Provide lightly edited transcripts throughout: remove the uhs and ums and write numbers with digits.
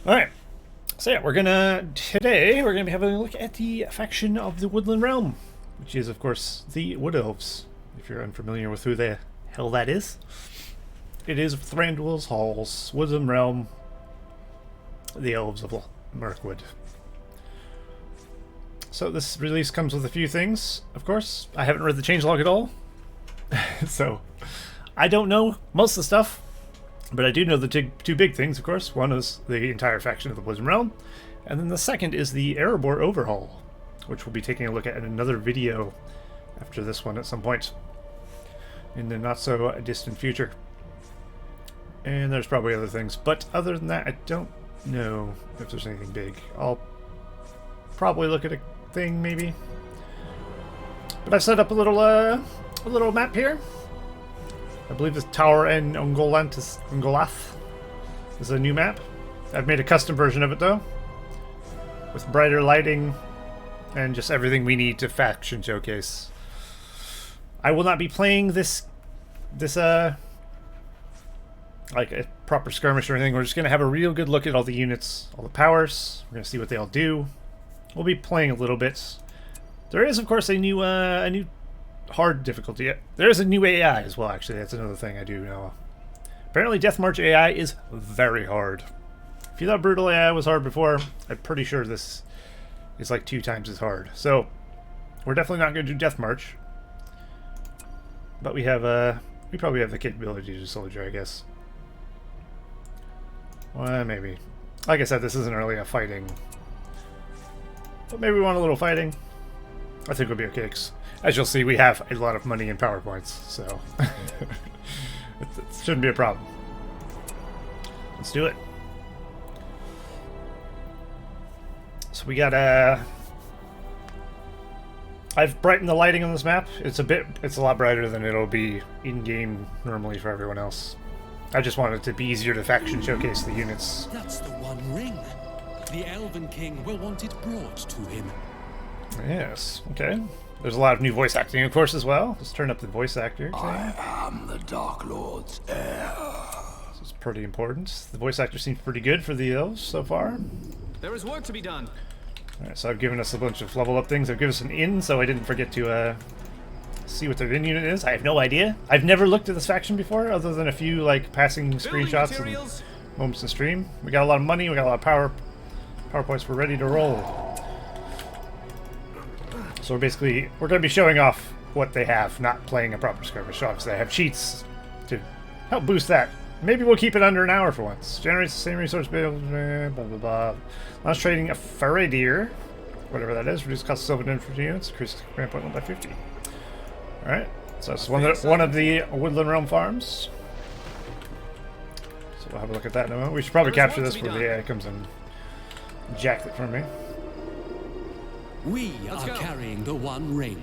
Alright, so yeah, today we're gonna be having a look at the faction of the Woodland Realm, which is of course the Wood Elves, if you're unfamiliar with who the hell that is. It is Thranduil's Halls, Woodland Realm, the Elves of Mirkwood. So this release comes with a few things, of course. I haven't read the changelog at all, so I don't know most of the stuff. But I do know the two big things, of course. One is the entire faction of the Woodland Realm, and then the second is the Erebor overhaul, which we'll be taking a look at in another video after this one at some point in the not so distant future. And there's probably other things, but other than that, I don't know if there's anything big. I'll probably look at a thing, maybe. But I've set up a little map here. I believe this Tower and Ungolath is a new map. I've made a custom version of it though, with brighter lighting and just everything we need to faction showcase. I will not be playing this like a proper skirmish or anything. We're just gonna have a real good look at all the units, all the powers. We're gonna see what they all do. We'll be playing a little bit. There is, of course, a new hard difficulty. There is a new AI as well, actually. That's another thing I do know. Apparently Death March AI is very hard. If you thought Brutal AI was hard before, I'm pretty sure this is like 2 times as hard. So we're definitely not going to do Death March, but we probably have the capability to soldier, I guess. Well, maybe. Like I said, this isn't really a fighting, but maybe we want a little fighting. I think we'll be okay. As you'll see, we have a lot of money in PowerPoints, so it shouldn't be a problem. Let's do it. So we got I've brightened the lighting on this map. It's a lot brighter than it'll be in-game normally for everyone else. I just wanted it to be easier to faction showcase the units. That's the One Ring. The Elven King will want it brought to him. Yes, okay. There's a lot of new voice acting, of course, as well. Let's turn up the voice actor. I am the Dark Lord's heir. This is pretty important. The voice actor seems pretty good for the elves so far. There is work to be done. Alright, so I've given us a bunch of level up things. I've given us an inn, so I didn't forget to see what their inn unit is. I have no idea. I've never looked at this faction before, other than a few like passing screenshots and moments in stream. We got a lot of money, we got a lot of power points, we're ready to roll. So we're going to be showing off what they have, not playing a proper skirmish. Obviously, I have cheats to help boost that. Maybe we'll keep it under an hour for once. Generates the same resource, blah, blah, blah. Launch trading a Faradir, whatever that is. Reduce cost of silver infantry units, increase command point 1 by 50. Alright, so that's one of the Woodland Realm farms. So we'll have a look at that in a moment. We should probably capture this before the AI comes and jack it from me. We are carrying the One Ring.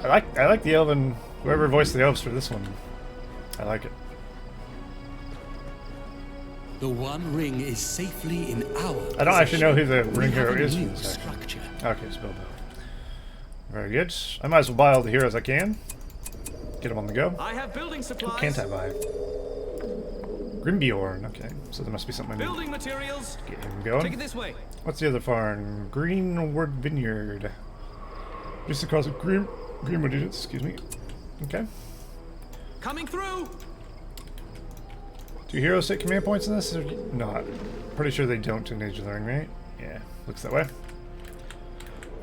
I like the Elven, whoever voiced the elves for this one. I like it. The One Ring is safely in our I don't actually know who the ring hero is. New structure. Okay, it's Bilbo. Very good. I might as well buy all the heroes I can. Get them on the go. I have building supplies. Who can't I buy? Grimbjorn. Okay, so there must be something I need. Building materials. Get him going. Take it this way. What's the other farm? Greenwood Vineyard. Just the cost of Greenwood units, excuse me. Okay. Coming through. Do heroes take command points in this or not? Pretty sure they don't in Age of the Ring, right? Yeah, looks that way.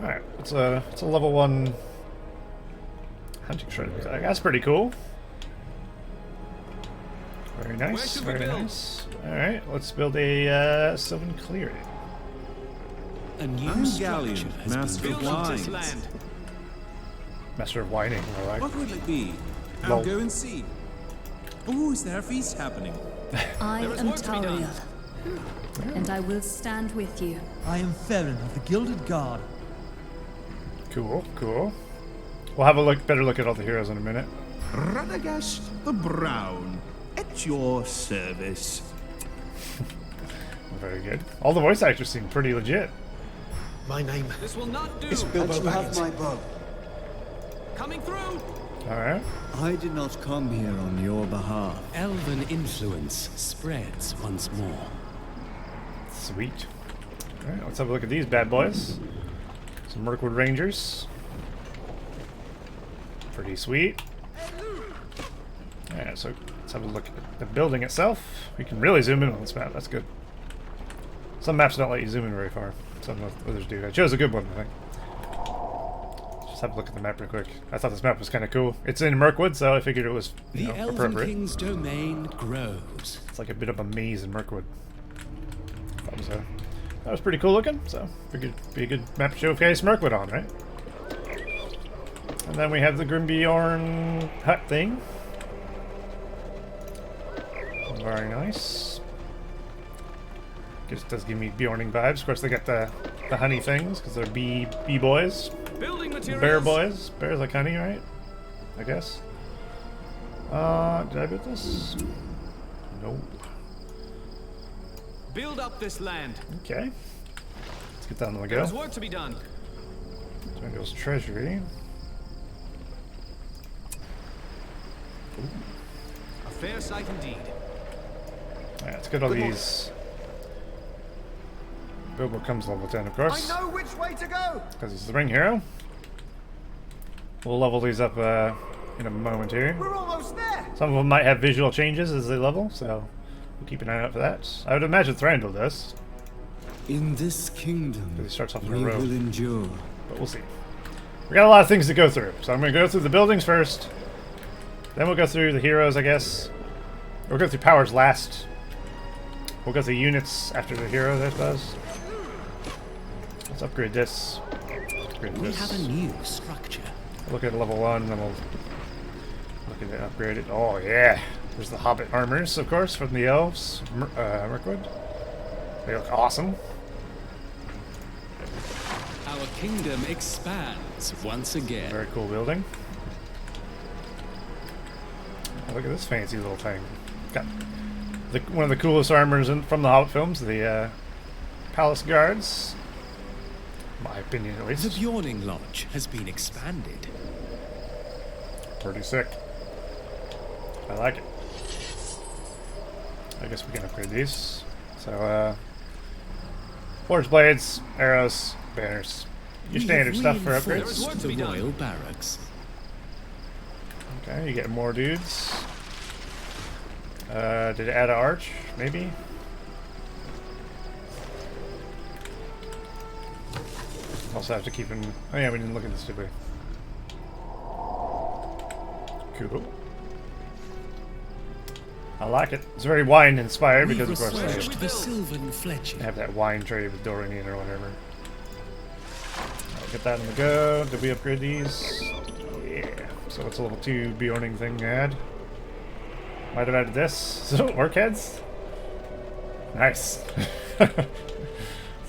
Alright, it's a level 1 hunting shredder. That's pretty cool. Very nice, very nice. Alright, let's build a Sylvan Clearing. A new structure has Master been of built. Wine. Master of Whining, alright. What would it be? Lol. I'll go and see. Oh, is there a feast happening? I There is am work to be done. Tauriel, and I will stand with you. I am Ferrin of the Gilded Guard. Cool, cool. We'll have a better look at all the heroes in a minute. Radagast the Brown, at your service. Very good. All the voice actors seem pretty legit. My name This will not do. is Bilbo Baggins. bow. Coming through. Alright. I did not come here on your behalf. Elven influence spreads once more. Sweet. Alright, let's have a look at these bad boys. Some Mirkwood Rangers. Pretty sweet. Alright, so let's have a look at the building itself. We can really zoom in on this map, that's good. Some maps don't let you zoom in very far. Some others do. I chose a good one, I think. Just have a look at the map real quick. I thought this map was kind of cool. It's in Mirkwood, so I figured it was, you know, The Elven appropriate. King's domain grows. It's like a bit of a maze in Mirkwood. That was pretty cool looking, so figured it'd be a good map to showcase Mirkwood on, right? And then we have the Bjorn Hut thing. Very nice. Just does give me Bjorning vibes. Of course, they got the honey things because they're bee boys, Building materials. bear boys. Bears like honey, right? I guess. Did I build this? No. Build up this land. Okay. Let's get down to the go. There's work to be done. Daniel's treasury. A fair sight indeed. Alright, let's get all these. Bilbo comes level 10, of course. I know which way to go. Because he's the ring hero. We'll level these up in a moment here. We're almost there. Some of them might have visual changes as they level, so we'll keep an eye out for that. I would imagine Thranduil does, In this kingdom, because he starts off in we a row. will endure. But we'll see. We got a lot of things to go through, so I'm going to go through the buildings first. Then we'll go through the heroes, I guess. We'll go through powers last. We'll go through units after the heroes, I suppose. Let's upgrade this. Upgrade We this. have a new structure. Look at level 1, then we'll look at it, upgrade it. Oh yeah! There's the Hobbit Armors, of course, from the Elves Mirkwood. They look awesome. Our kingdom expands once again. Very cool building. Oh, look at this fancy little thing. Got one of the coolest armors from the Hobbit films, the Palace Guards. My opinion, at The least. Bjorning Lodge has been expanded. Pretty sick. I like it. I guess we can upgrade these. So, forged blades, arrows, banners. Your We standard have stuff for reinforced upgrades. Work to the be done. royal barracks. Okay, you get more dudes. Did it add an arch? Maybe? Also have to keep in... Oh yeah, we didn't look at this, did we? Cool. I like it. It's very wine inspired We because of course refreshed they the Sylvan Fletcher. have that wine trade with Dorian or whatever. I'll get that on the go. Did we upgrade these? Yeah. So it's a level 2 Bjorning thing to add. Might have added this. So orc heads? Nice. That's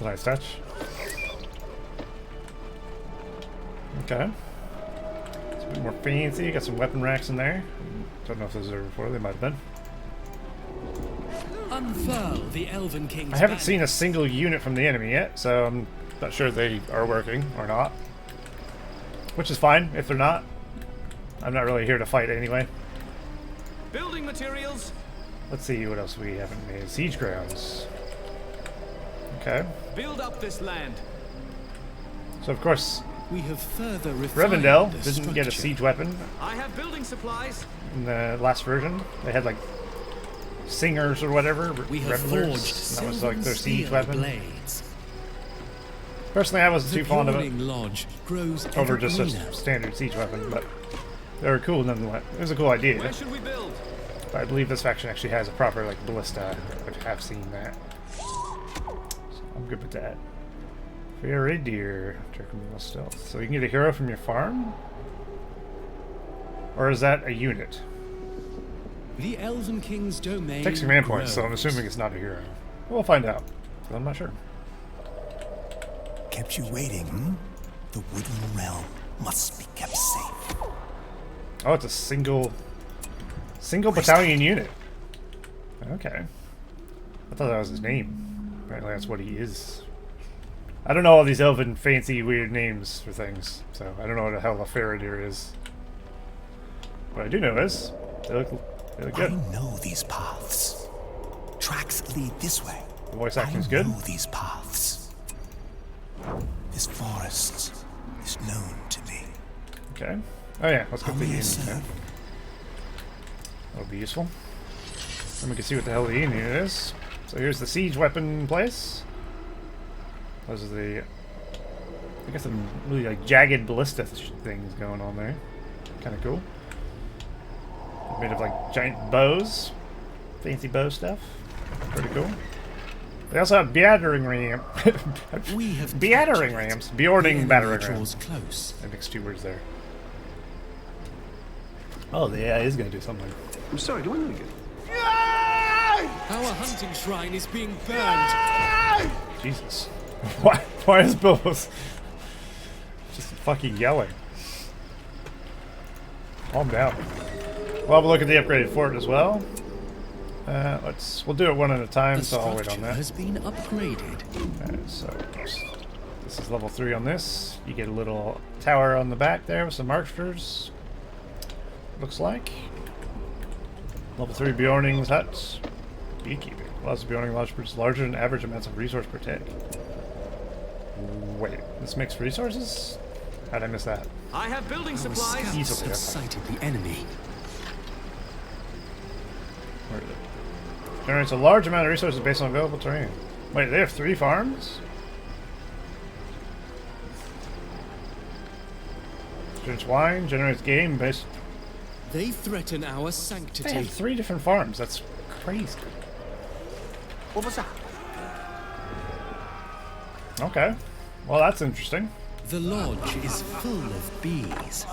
a nice touch. Okay. It's a bit more fancy. Got some weapon racks in there. Don't know if those are before. They might have been. Unfurl the Elven King's I haven't banner. seen a single unit from the enemy yet, so I'm not sure they are working or not. Which is fine if they're not. I'm not really here to fight anyway. Building materials. Let's see what else we haven't made. Siege grounds. Okay. Build up this land. So of course, We have further refined Rivendell the didn't get a structure. siege weapon I have building supplies. in the last version. They had like singers or whatever, We have revelers. forged And that was like their silver siege steel weapon. blades. Personally, I wasn't The too fond of it Bjorning Lodge grows over ever just greener. a standard siege weapon, but they were cool nonetheless. It was a cool idea. Where should we build? But I believe this faction actually has a proper like ballista. I have seen that. So I'm good with that. Fairy deer. Turkmenil stealth. So you can get a hero from your farm? Or is that a unit? The Elven King's domain Takes command points, so I'm grows. assuming it's not a hero. We'll find out. 'Cause I'm not sure. Kept you waiting, hmm? The Woodland Realm must be kept safe. Oh, it's a single battalion unit. Okay. I thought that was his name. Apparently that's what he is. I don't know all these elven fancy weird names for things, so I don't know what the hell a Faradir is. What I do know is they look I good. know these paths. Tracks lead this way, The voice acting is I good. know these paths. This forest is known to me. Okay. Oh yeah, let's go How to the may I inn. serve? Okay. That'll be useful. Then we can see what the hell the inn is. So here's the siege weapon place. Those are the, I guess, some really like jagged ballista things going on there. Kind of cool. Made of like giant bows, fancy bow stuff. Pretty cool. They also have battering ram. We have battering rams. Bjorning battering draws rams. close. I mixed 2 words there. Oh, the AI is going to do something. I'm sorry, do I know you? Our hunting shrine is being burned. Jesus. Why is Bill just fucking yelling? Calm down. We'll have a look at the upgraded fort as well. We'll do it one at a time, The so I'll wait on structure that. has been upgraded. So this is level 3 on this. You get a little tower on the back there with some archers. Looks like. Level 3 Bjorning's hut. Beekeeping. Allows the Bjorning lodge produce larger than average amounts of resource per tick. Wait, this makes resources? How'd I miss that? I have building Our supplies. scouts Easily, have okay. sighted the enemy. Where is it? Generates a large amount of resources based on available terrain. Wait, they have 3 farms? Generates wine, generates game based. They threaten our They sanctity. have 3 different farms. That's crazy. What was that? Okay. Well, that's interesting. The lodge is full of bees.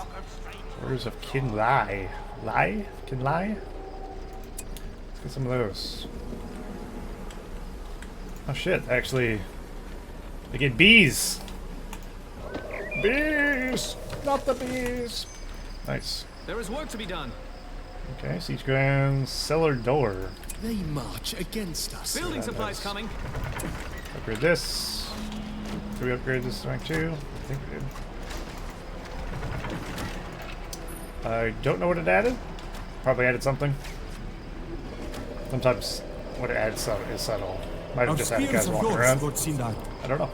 Orders of Kinlai. Lai? Kinlai? Let's get some of those. Oh shit, actually. They get bees! Bees! Not the bees! Nice. There is work to be done. Okay, siege ground, cellar door. They march against us. Building that supplies nice. coming. Upgrade this. Did we upgrade this to rank 2? I think we did. I don't know what it added. Probably added something. Sometimes what it adds is subtle. Might have just added guys walking around. I don't know.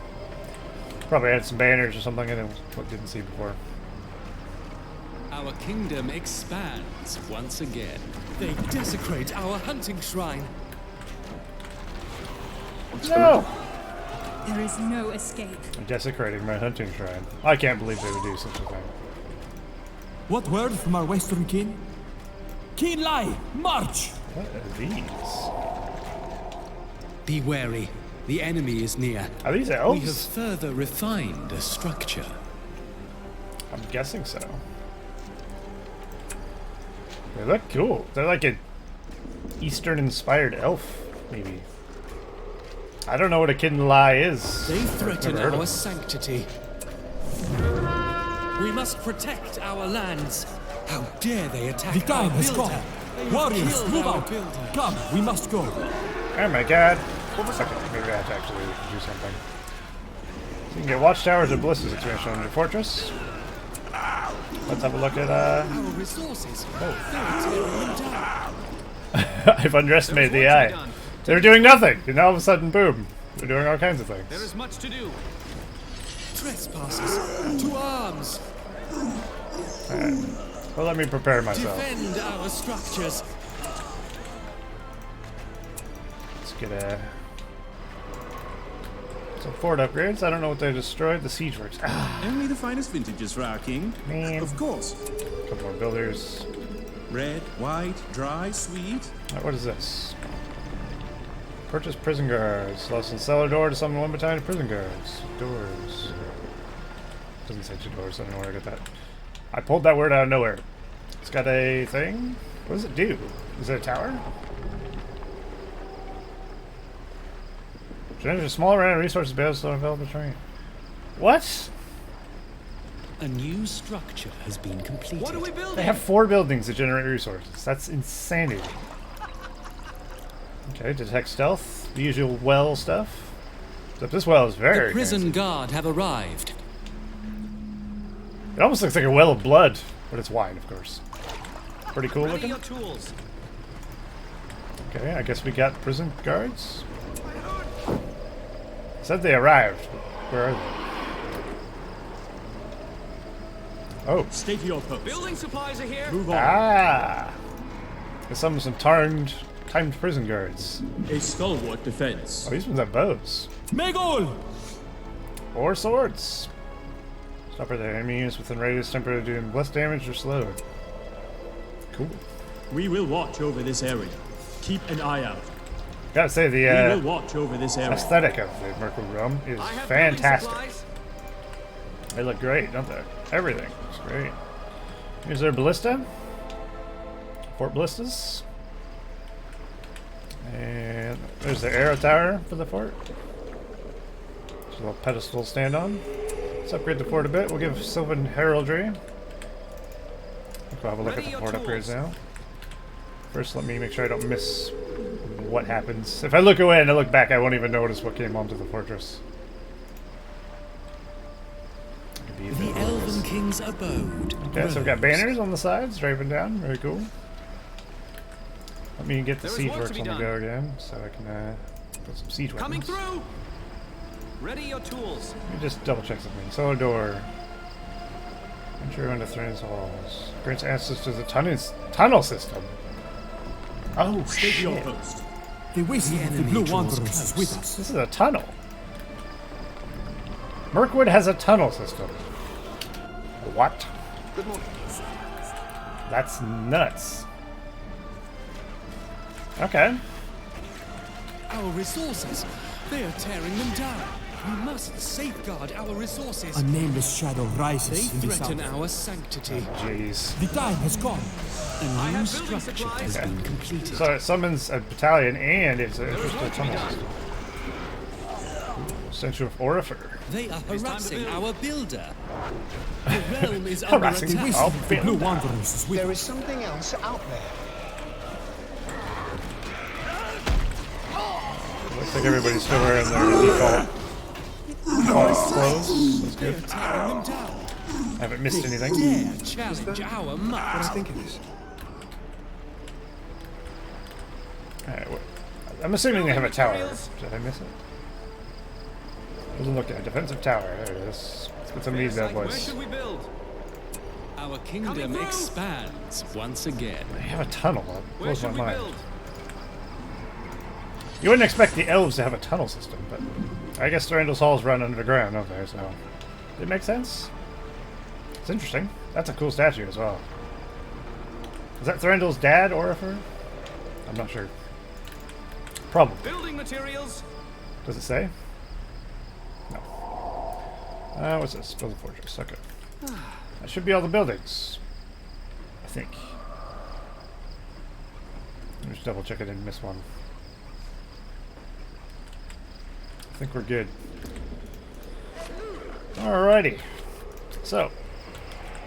Probably added some banners or something I didn't see before. Our kingdom expands once again. They desecrate our hunting shrine. No! There is no escape. I'm desecrating my hunting shrine. I can't believe they would do such a thing. What word from our western king? Keen Lai, march! What are these? Be wary. The enemy is near. Are these We have elves? further refined a structure. I'm guessing so. They look cool. They're like an Eastern-inspired elf, maybe. I don't know what a Kinlai is. They threaten Never heard of our it. sanctity. We must protect our lands. How dare they attack The time our has builder? come. They have Warriors, killed move our out. builder. Come, we must go. Oh my god. Okay, maybe I have to actually do something. So you can get watchtowers or ballistas expansion on your fortress. Let's have a look at, Our resources. They're tearing them down. I've underestimated the There's work to AI. be done. They're doing nothing, and all of a sudden, boom. They're doing all kinds of things. There is much to do. Trespassers, to arms. Well, let me prepare myself. Defend our structures. Let's get some fort upgrades. I don't know what they destroyed. The siege works. Ah, Only the finest vintages for our king. man. Of course. A couple more builders. Red, white, dry, sweet. What is this? Purchase prison guards. Less than cellar door to summon 1 battalion of prison guards. Doors. Doesn't say 2 doors. I don't know where I got that. I pulled that word out of nowhere. It's got a thing. What does it do? Is it a tower? Generates a small amount of resources based on available terrain. What? A new structure has been completed. What are we building? They have 4 buildings that generate resources. That's insanity. Okay, detect stealth. The usual well stuff. Except this well is very The prison fancy. guard have arrived. It almost looks like a well of blood, but it's wine, of course. Pretty cool Ready looking. your tools. Okay, I guess we got prison guards. Said they arrived. Where are they? Oh. Stay to your post. Building supplies are here. Move on. Ah. There's some timed prison guards. A stalwart defense. Oh, these ones have bows. Megol! Or swords. Stop at the enemy units within radius temporarily doing less damage or slowed. Cool. We will watch over this area. Keep an eye out. Gotta say, We the will watch over this area. aesthetic of the Mirkwood Realm is I have fantastic. building supplies. They look great, don't they? Everything looks great. Here's their ballista. Fort ballistas. And there's the arrow tower for the fort. There's a little pedestal to stand on. Let's upgrade the fort a bit. We'll give Sylvan Heraldry. We'll have a look at the fort upgrades now. First, let me make sure I don't miss what happens. If I look away and I look back, I won't even notice what came onto the fortress. The Elven King's abode. Okay, so we've got banners on the sides, driving down. Very cool. Let me get the There is siege work to works be on the done. go again, so I can put some siege Coming weapons. through. Ready your tools. Let me just double check something. Solar door. Enter into Thrain's halls. Grants access to the tunnel system. Oh Stay to your shit! post. The wisdom of the enemy Blue draws Wanderers is close. with us. This is a tunnel. Mirkwood has a tunnel system. What? Good morning. That's nuts. Okay. Our resources. They are tearing them down. We must safeguard our resources. A nameless shadow They rises in the threaten south. our sanctity. Jeez. The time has gone. A new have building structure supplies. has been completed. So it summons a battalion and it's a work to be tunnel done. system. Center of Orifer. They are time to harassing build. our builder. The realm is under Harassing The attack. wisdom I'll of the build Blue that. Wanderers is with There us. is something else out there. Looks like everybody's still wearing their default clothes. That's They are good. tearing them down. I haven't missed anything. Dare challenge our What might. I think it is. Alright, I'm assuming they have a tower. Did I miss it? Doesn't look at defensive tower. There it is. Let's get some of these bad Where boys. should we build? Our Coming kingdom through. expands once again. They have a tunnel. That Where blows my should we mind. build? You wouldn't expect the elves to have a tunnel system, but I guess Thranduil's halls run underground, don't they? So it makes sense. It's interesting. That's a cool statue as well. Is that Thranduil's dad, Orifer? I'm not sure. Probably. Building materials. Does it say? No. What's this? Build a fortress. Okay. That should be all the buildings. I think. Let me just double check I didn't miss one. I think we're good. Alrighty. So,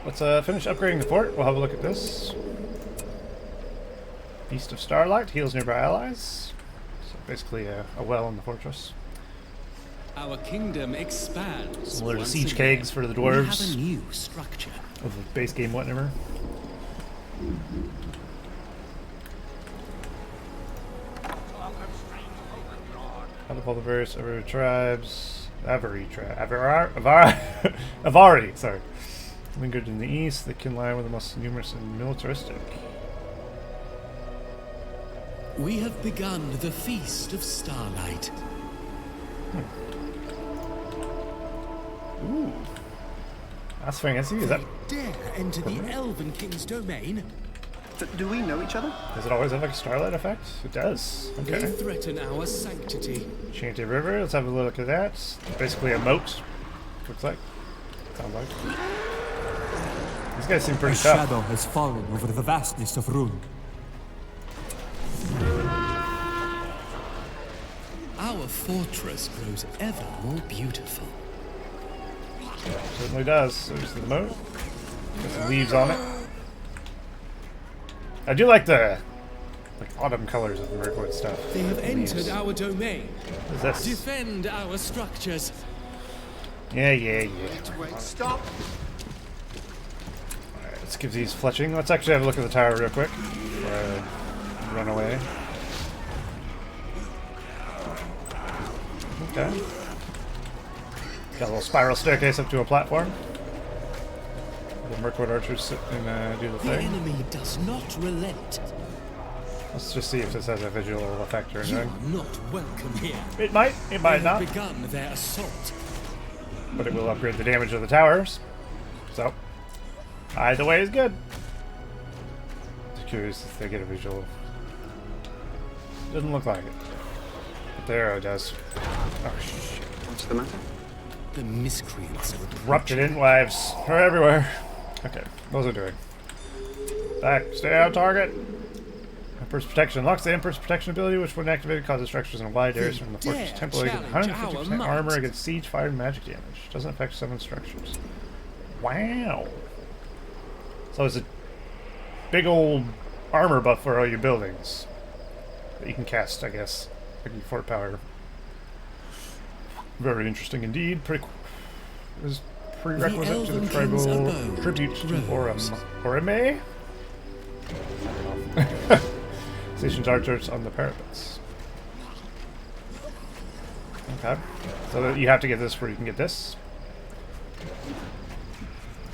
let's finish upgrading the fort. We'll have a look at this. Feast of Starlight heals nearby allies. So basically a well in the fortress. Our kingdom expands. Some little once siege again. kegs for the We have dwarves. a new structure. Of the base game, whatever. Out of all the various Avari tribes, Avari, sorry, lingered in the east, the Kinlai were the most numerous and militaristic. We have begun the Feast of Starlight. Ooh, that's fancy. Is that? Dare enter the Elven King's domain? Do we know each other? Does it always have like a starlight effect? It does. They Okay. threaten our sanctity. Shanty River. Let's have a look at that. It's basically a moat. Looks like. Sounds like. These guys seem A pretty tough. shadow has fallen over the vastness of Rune. Our fortress grows ever more beautiful. Certainly does. There's the moat. Got some leaves on it. I do like the autumn colors of the Mirkwood stuff. They have Leaves. entered our domain. What is this? Defend our structures. Yeah. Wait, stop. Alright, let's give these fletching. Let's actually have a look at the tower real quick before I run away. Okay. Got a little spiral staircase up to a platform. The Mirkwood archers sit and do the The thing. enemy does not relent. Let's just see if this has a visual effect or You anything. are not welcome here. It might They not. have begun their assault. But it will upgrade the damage of the towers. So, either way is good. Just curious if they get a visual. Doesn't look like it. But the arrow does. Oh shit. What's the matter? The miscreants are Erupted in wives. They're everywhere. Okay, what was I doing? Back, stay on target. Emperor's Protection unlocks the Emperor's Protection ability, which when activated causes structures in wide areas from the fortress dare temporarily get challenge 150% our armor might. against siege, fire, and magic damage. Doesn't affect summoned structures. Wow. So it's a big old armor buff for all your buildings that you can cast, I guess. Like fort power. Very interesting indeed. Pretty cool. Is prerequisite to the Elven King's tribal abode tribute to grows. Orime? Stations archers on the parapets. Okay. So that you have to get this where you can get this.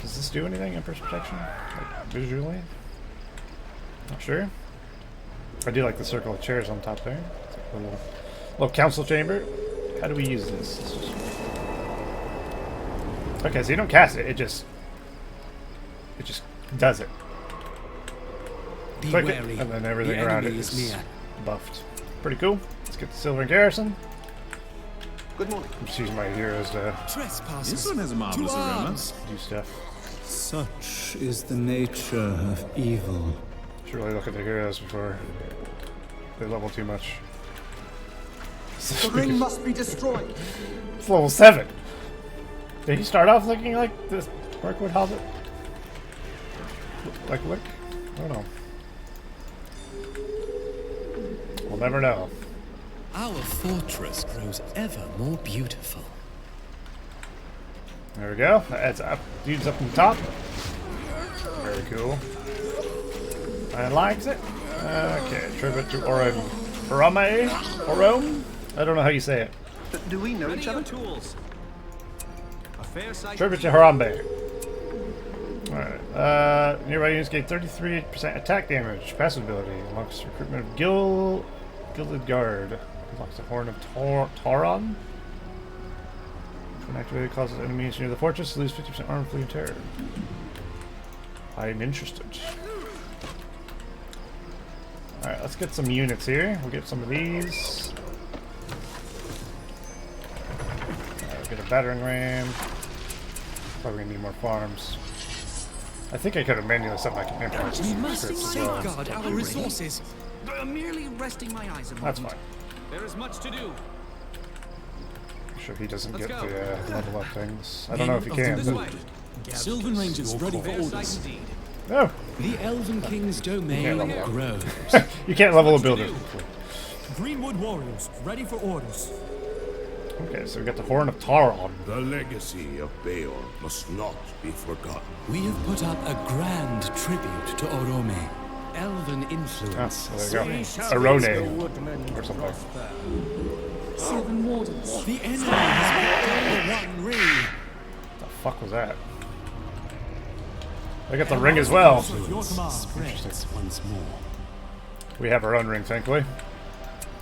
Does this do anything? Emperor's Protection? Like, visually? Not sure. I do like the circle of chairs on top there. It's like a little council chamber. How do we use this? Okay, so you don't cast it, it just does it. Be Click it, wary. and then everything The around it enemy is is near. buffed. Pretty cool. Let's get the Silver Garrison. Good morning. I'm just using my heroes to Trespassers. This one has a marvelous to aroma. arms. do stuff. Such is the nature of evil. Should really look at the heroes before they level too much. The ring must be destroyed. It's level 7. Did he start off looking like this Mirkwood Hobbit? Like, look? I don't know. We'll never know. Our fortress grows ever more beautiful. There we go. That adds up. Dude's up on the top. Very cool. I likes it. Okay, tribute to Orome. I don't know how you say it. Do we know Ready each your other? tools. A fair sight. Tribute to Harambe. Alright. Nearby units gain 33% attack damage. Passive ability. Unlocks recruitment of Gilded Guard. Unlocks the Horn of Tauron. When activated, causes enemies near the fortress to lose 50% armor, flee, and terror. I'm interested. Alright, let's get some units here. We'll get some of these. We'll get a battering ram. Probably gonna need more farms. I think I could have manually set my empires. We must safeguard our resources. I'm merely resting my eyes a That's fine. There is much to do. I'm sure he doesn't Let's get go. the level up things. I don't know if he can. This way. Sylvan Rangers ready for Fair sight orders. indeed. No! The Elven King's domain level up. grows. You can't level a builder. Greenwood warriors, ready for orders. Okay, so we got the Horn of Tauron. The legacy of Bjorn must not be forgotten. We have put up a grand tribute to Orome. Elven influence. Ah, there you go. Arone. Or something. Sylvan wardens. The enemy has picked up the One Ring. What the fuck was that? I got the ring as well. Your command. Spreads once more. We have our own ring, thankfully.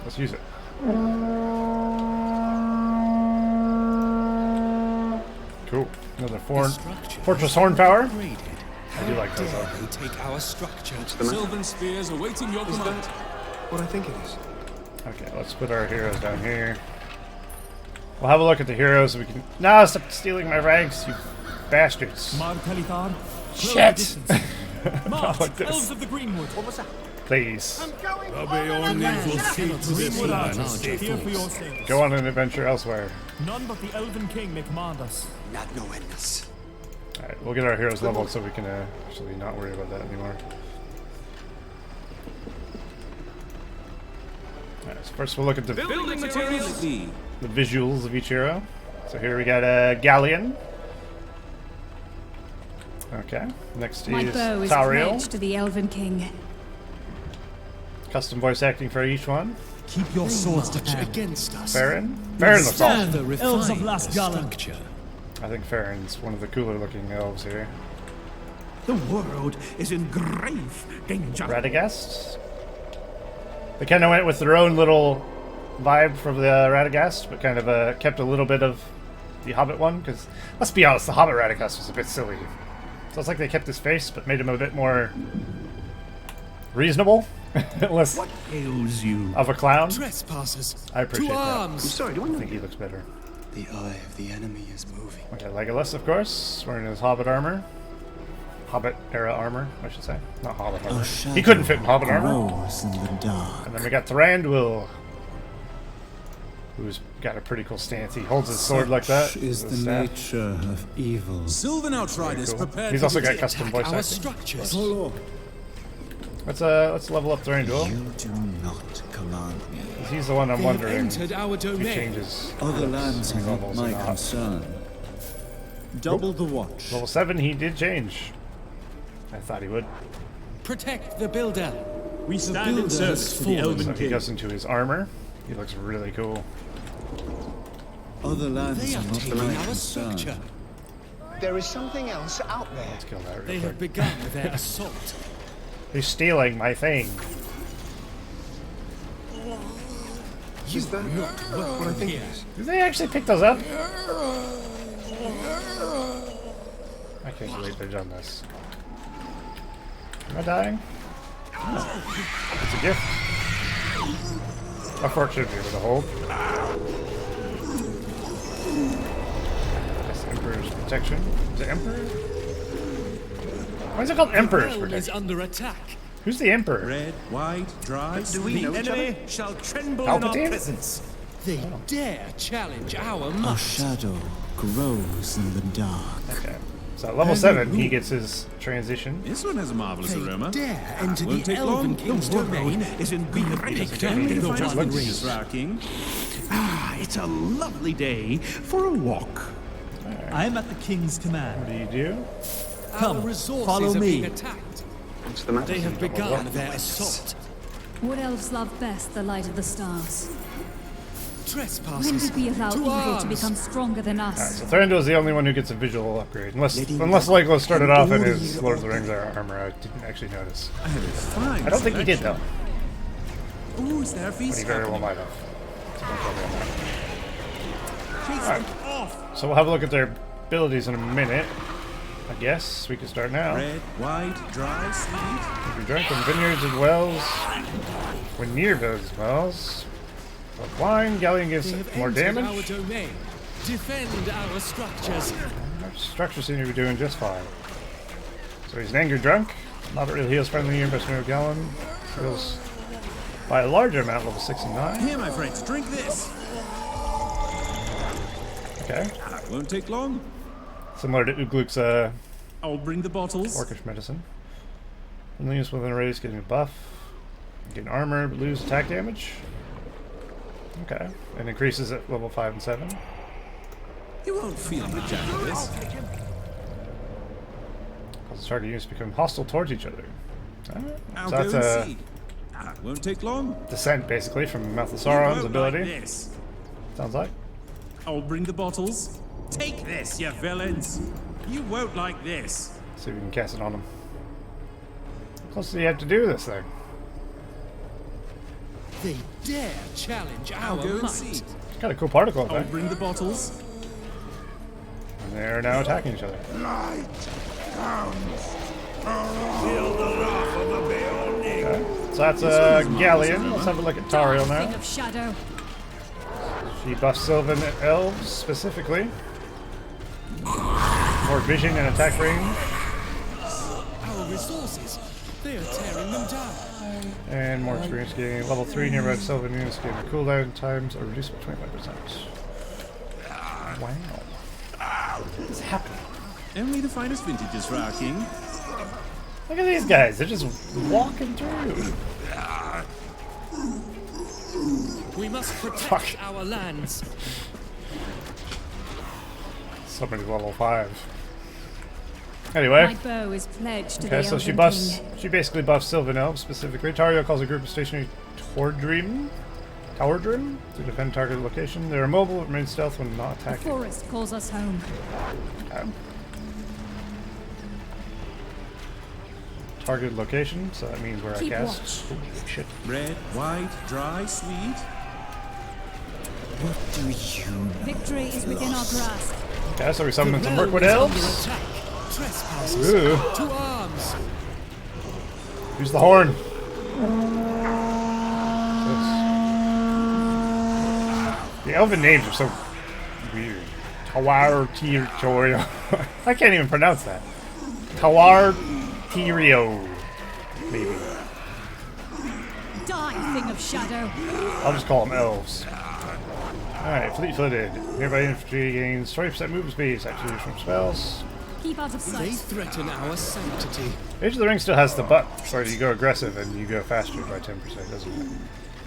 Let's use it. Cool. Another fortress horn power. Upgraded. I do like those Dare though. they take our structure? Sylvan Spears awaiting your command. What I think it is. Okay, let's put our heroes down here. We'll have a look at the heroes so we can... No, stop stealing my ranks, you bastards. Mar Telithar. Shit! March, like this. Elves of the Greenwood. Please. The Bjorn will see to this Greenwood land. archers, here for your sake. Go on an adventure elsewhere. None but the Elven King may command us. Not no endless. Alright, we'll get our heroes leveled so we can actually not worry about that anymore. Alright, so first we'll look at the Building materials. The visuals of each hero. So here we got a Galleon. Okay, next My is bow is Tauriel. pledged to the Elven King. Custom voice acting for each one. Keep your swords to hand. Against us. Farron? Farron looks awesome. The Elves of Mirkwood. structure. I think Farron's one of the cooler looking elves here. The world is in grave danger. Radagast? They kind of went with their own little vibe from the Radagast, but kind of kept a little bit of the Hobbit one, because let's be honest, the Hobbit Radagast was a bit silly. So it's like they kept his face, but made him a bit more reasonable. Less What ails you? of a clown. Trespassers. I appreciate to that. arms. Sorry, do I I know think you? he looks better. The eye of the enemy is moving. Okay, Legolas, of course, wearing his Hobbit armor. Hobbit era armor, I should say. Not Hobbit armor. He couldn't fit in Hobbit armor. Grows in the dark. And then we got Thranduil, who's got a pretty cool stance. He holds his sword like that. Such is with the his staff. nature of evil. Sylvan Outriders Cool. prepared He's to also got begin. custom voice Our acting. structures. Let's level up Thranduil. You do not command me. He's the one I'm They have wondering entered our if he domain. changes Other looks lands are and not levels or my not. concern. Double the watch. Level 7, he did change. I thought he would. Protect the builder. We stand in builder service has to the fallen. Elven So he King. goes into his armor. He looks really cool. Other lands They are are not taking my our concern. structure. There is something else out there. Let's kill that They real have quick. begun their assault. He's stealing my thing. Is that not what I think it is? Did they actually pick those up? I can't believe they've done this. Am I dying? No. It's a gift. A fork should be able to hold. That's Emperor's Protection. Is it Emperor? Why is it called Emperor's Realm is Protection? under attack. Who's the Emperor? Red, white, dry. Do we know each other? Shall tremble in our Palpatine? presence. They dare challenge our A might. shadow grows in the dark. Okay. So at level 7, he gets his transition. This one has a marvelous They aroma. dare enter Won't the take Elven long. King's The world domain. is in We have great taken danger. the The one one ring. Mrs. King. Ah, it's a lovely day for a walk. I am at the king's What command. do you do? Our Come, resources follow are me. being attacked. What's the matter? They have begun their assault. Wood elves love best the light of the stars. When Trespassers. did we allow to evil arms. to become stronger than Alright, us? so Thranduil is the only one who gets a visual upgrade. Unless Legolas started off in his Lord of the Rings armor. I didn't actually notice. I have a fine I don't think he did, though. Ooh, is there a But he feast very well happening? might have. So don't tell me on that. Chase Alright. them off. So we'll have a look at their abilities in a minute. I guess we can start now. Red, white, dry, sweet. If you drink from vineyards and wells, when near those wells, but wine, Galleon gives They have more entered damage. our domain. Defend our structures. Structure seem to be doing just fine. So he's an angry drunk. Not really heals friendly near best no gallon. Heals by a larger amount, level 69. Here, my friends, drink this. Okay. Won't take long. Similar to Ugluk's I'll bring the bottles. orcish medicine. And then use within a radius getting a buff. Gain armor, but lose attack damage. Okay. And increases at level 5 and 7. You won't feel the jack of this. Causes target units to become hostile towards each other. Alright. I'll So go that's and a see. Won't take long. descent, basically, from Mouth of You Sauron's won't ability. Like this. Sounds like. I'll bring the bottles. Take this, you villains. You won't like this. See if we can cast it on him. How close do you have to do this thing? They dare challenge I'll our go and might. see. It's got a cool particle I'll effect. bring the bottles. And they're now attacking each other. Okay. So that's a Galleon. Let's have a look at Tariel Thing now. of shadow. She buffs Sylvan Elves specifically. More vision and attack range. Our resources. They are tearing them down. And more experience gain. Level 3 nearby Sylvan units gain their cooldown times are reduced by 25%. Wow. What is happening? Only the finest vintages for our king. Look at these guys. They're just walking through. We must protect Fuck. our lands. Somebody's level 5. Anyway. My bow is pledged to Okay, the so she Elven buffs. King. She basically buffs Sylvan Elves specifically. Tario calls a group of stationary Tordrim. Cowardrin to defend target location. They're immobile but remain stealth when not The attacking. forest calls us home. Okay. Targeted location, so that means where Keep I cast. watch. Ooh, shit. Red, white, dry, sweet. What do you Victory is within our grasp. Okay, so we summon some realm Mirkwood is under elves. attack. Trespassers, Ooh. to arms! Use the horn. The elven names are so weird. Tawar Tirio. I can't even pronounce that. Tawar Tirio. Maybe. Die, thing of shadow. I'll just call them elves. Alright, fleet-footed. Nearby infantry gains 20% movement speed. Activation from spells. Keep out of They sight. threaten our sanctity. Age of the Ring still has the buff, where you go aggressive and you go faster by 10%, doesn't it?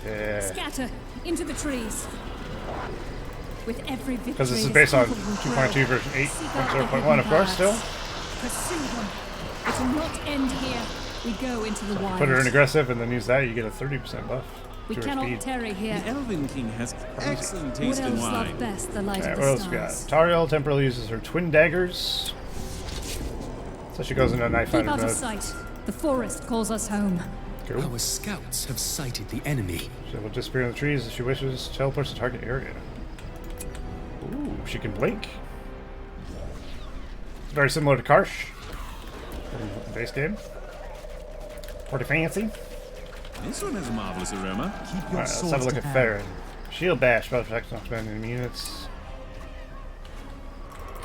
Yeah. Scatter into the trees. With every victory, Because this is the based on people will 2.2 grow. version Seek out the 8.0.1, of hidden course, still. paths. Pursue them. It will not end here. We go into the wild. Put her in aggressive and then use that, you get a 30% buff. We to her cannot speed. tarry here. The Elven King has excellent What taste in else love wine. best? The light Alright, of what the else we got? stars. Tariel temporarily uses her twin daggers. So she goes into a knife Keep fighter out of mode. sight. The forest calls us home. Cool. Our scouts have sighted the enemy. She will disappear in the trees if she wishes. Teleports to target area. Ooh, she can blink. It's very similar to Karsh from the base game. Pretty fancy. This one has a marvelous aroma. Keep your Alright, let's have a look at Farron. Shield bash, spell protect on spending enemy units.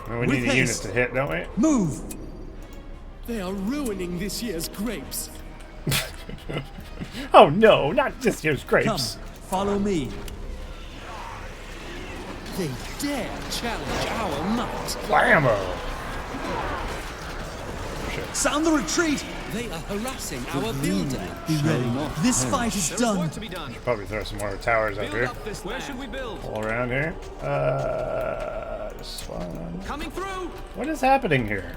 And we With need a unit haste. to hit, don't we? Move! They are ruining this year's grapes. Oh no, not this year's Come, grapes. follow me. They dare challenge our might. Blammo! Sound the retreat! They are harassing our building. Be ready. This fight is There is done. work to be done. Probably throw some more towers up Build here. up this. Where should we build? All around here. This one. Coming through. What is happening here?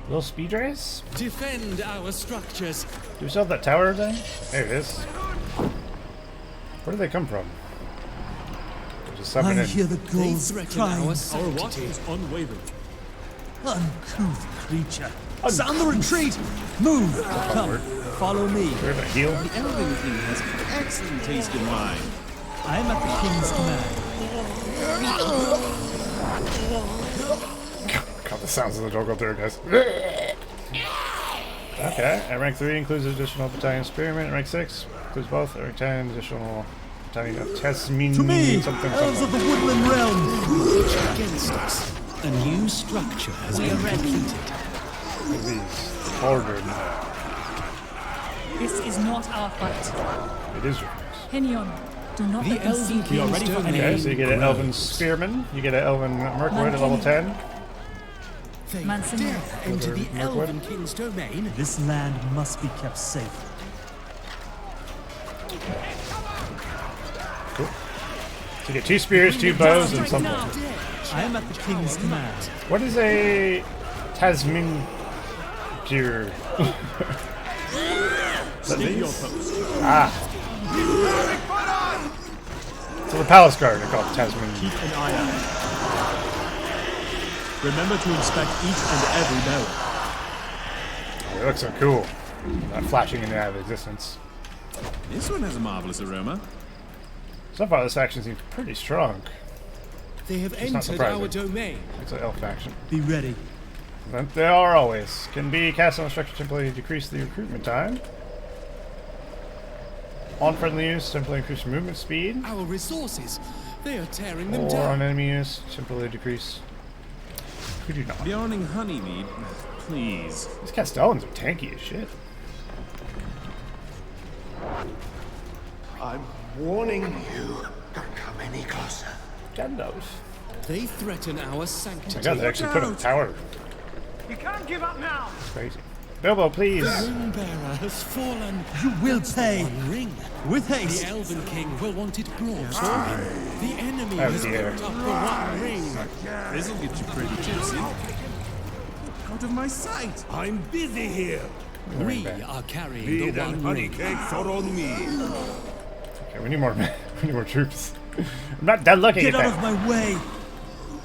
Little speed race? Defend our structures. Do we still have that tower thing? There it is. Where do they come from? They're just summing I in. hear the They gulls threaten crying. our Our watch sanctity. is unwavering. Uncouth creature. Sound the retreat! Move! Come, follow me. Where did I heal? The Elven King has excellent taste in wine. I am at the king's command. God, the sounds of the door go through, guys. Okay, at rank 3 includes additional battalion spearmen. At rank 6 includes both. At rank 10, additional battalion of Tasmin. To me, something. Elves of the Woodland Realm. March against us. A new structure has been completed. These ordered. This is not our fight. It is yours. Pinion, do not The let them Elven see King's ready for domain Okay, so you get an grows. Elven Spearman, you get an Elven Mirkwood at level 10. They Manson. dare enter the Mirkwood. Elven King's domain. This land must be kept safe. Cool. So you get 2 spears, 2 bows, and something. I am at the king's command. What is a Tasmin gear? Stay your post. So the Palace Guard are called Tasmin. Keep an eye out. Remember to inspect each and every barrel. They look so cool. Not flashing in and out of existence. This one has a marvelous aroma. So far, this faction seems pretty strong. They have not entered surprising. our domain. It's an elf faction. Be ready. But they are always. Can be cast on a structure temporarily to decrease the recruitment time. On friendly use, temporarily increase movement speed. Our resources. They are tearing them Or down. on enemy use, temporarily decrease. Who do not? Bjorning Honeymead, please. These Castellans are tanky as shit. I'm warning you. Don't come any closer. Gandalf. They threaten our Oh my sanctity. god, they actually put up a tower. You can't give up now. It's crazy. Bilbo, please. Ring bearer has fallen. You will pay. One ring. With The haste. Elven King will want it brought to him. The enemy Oh has dear. picked up the one ring. This'll get you pretty tipsy. Out of my sight. I'm busy here. We are carrying Mead the and one honey ring. cakes are on me. Okay, we need more. We need more troops. I'm not done looking Get at out that. of my way!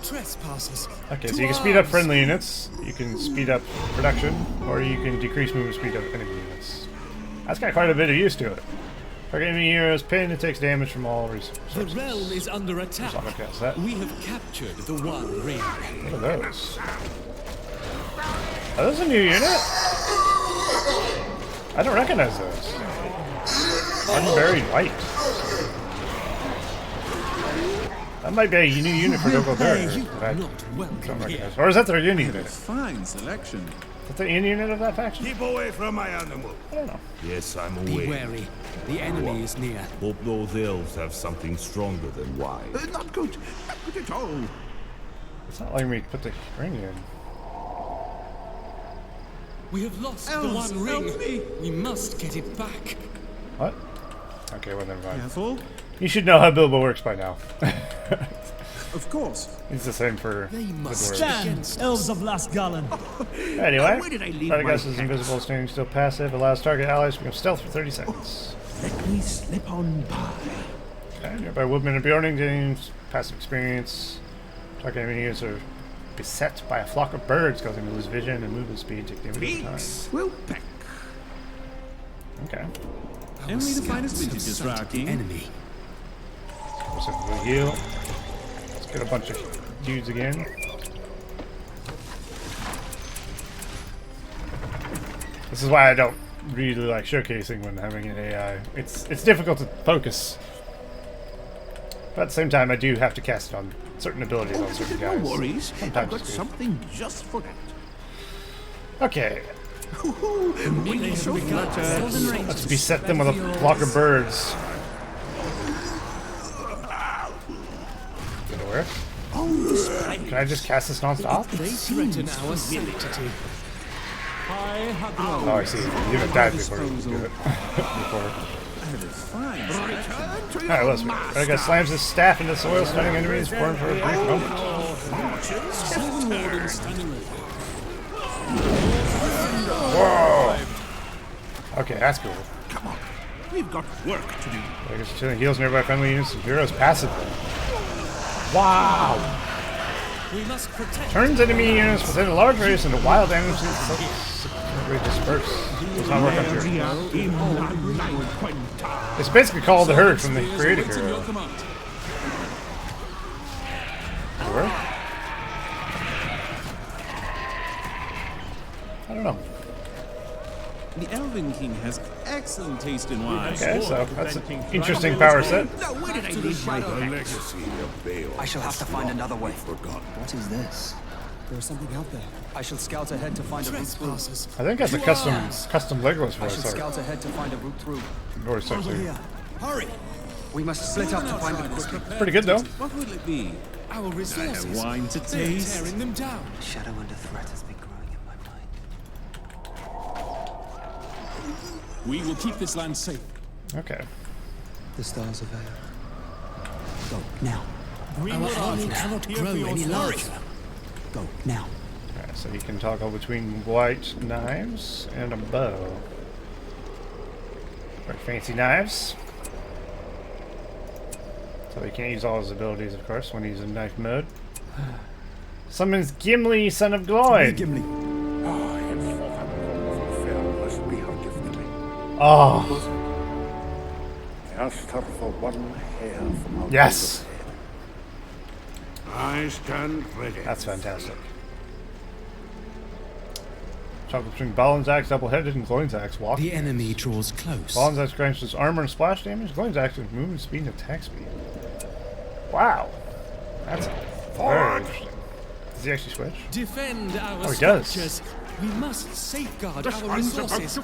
Trespassers. Okay, so to you can speed up arms! friendly units, you can speed up production, or you can decrease movement speed of enemy units. That's got quite a bit of use to it. Target enemy heroes pinned, it takes damage from all resources. The realm is under attack. I'm gonna cast that. We have captured the One Ring. What are those? Are those a new unit? I don't recognize those. Unburied White. That might be a new unit for Double Bird. I don't recognize. Or is that their unit unit? Fine selection. Is that the unit of that faction? Keep away from my animal. I don't know. Yes, I'm Be aware. wary. The enemy is near. Hope those elves have something stronger than wine. Not good. Not good at all. It's not letting me put the ring in. We have lost the Elves, One Ring. help me. We must get it back. What? Okay, well, never mind. Careful. You should know how Bilbo works by now. Of course. It's the same for They the must dwarves. Stand, Elves of Lasgallen! Anyway, Where did I leave Radagast my is hat? invisible, staying still passive, allows target allies to become stealth for 30 seconds. Let me slip on by. Okay, nearby Woodman and Bjorn gains passive experience. Target enemy units are beset by a flock of birds, causing them to lose vision and movement speed, take damage over time. Peaks will peck. Okay. Only the finest vintages for our king. Enemy. Specifically heal. Let's get a bunch of dudes again. This is why I don't really like showcasing when having an AI. It's difficult to focus. But at the same time, I do have to cast it on certain abilities on certain No guys. worries. I've Sometimes got it's good. something just for that. Okay, Waiting so flutter. let's beset them with a flock of birds. Did it work? Can I just cast this non-stop? They threaten our sanctity. Oh, I see. You have died before you do it. Before. Fine selection. Alright, let's see. Radagast slams his staff into the soil, stunning enemies, formed for a brief moment. Whoa! Okay, that's cool. Come on. We've got work to do. Radagast chilling heals nearby friendly units and heroes passively. Wow! We must protect. Turns enemy units within a large radius into wild animals subsequently disperse. Does not work up here. It's basically called the Herd from the creative hero. Does it work? I don't know. The Elven King has excellent taste in wine. Okay, so that's an interesting power set. Now, where did I leave my The hat? legacy of Beorn. I shall have to find another way. Forgotten. What is this? There's something out there. I shall scout ahead to find a route through. Trespassers. I think that's a custom Legolas I shall voice art. scout ahead to find a route through. Voice art too. Hurry. We must split up to find the quickly. Pretty good though. What will it be? Our resources. Wine to They're taste? tearing them down. Shadow under threat has been growing in my mind. We will keep this land safe. Okay. The stars of air. Go, now. Our army cannot grow any larger. Go, now. Alright, so you can toggle between white knives and a bow. Very fancy knives. So he can't use all his abilities, of course, when he's in knife mode. Summons Gimli, son of Gloin! Gimli. Must be her gift to me. Oh, Asked her for one hair from her yes! I stand ready. That's fantastic. Toggle between Balin's axe, double-headed, and Gloin's axe, walk. The enemy draws close. Balin's axe grants his armor and splash damage. Gloin's axe is movement speed and attack speed. Wow. That's very interesting. Does he actually switch? Defend our Oh, he does. structures. We must safeguard our resources.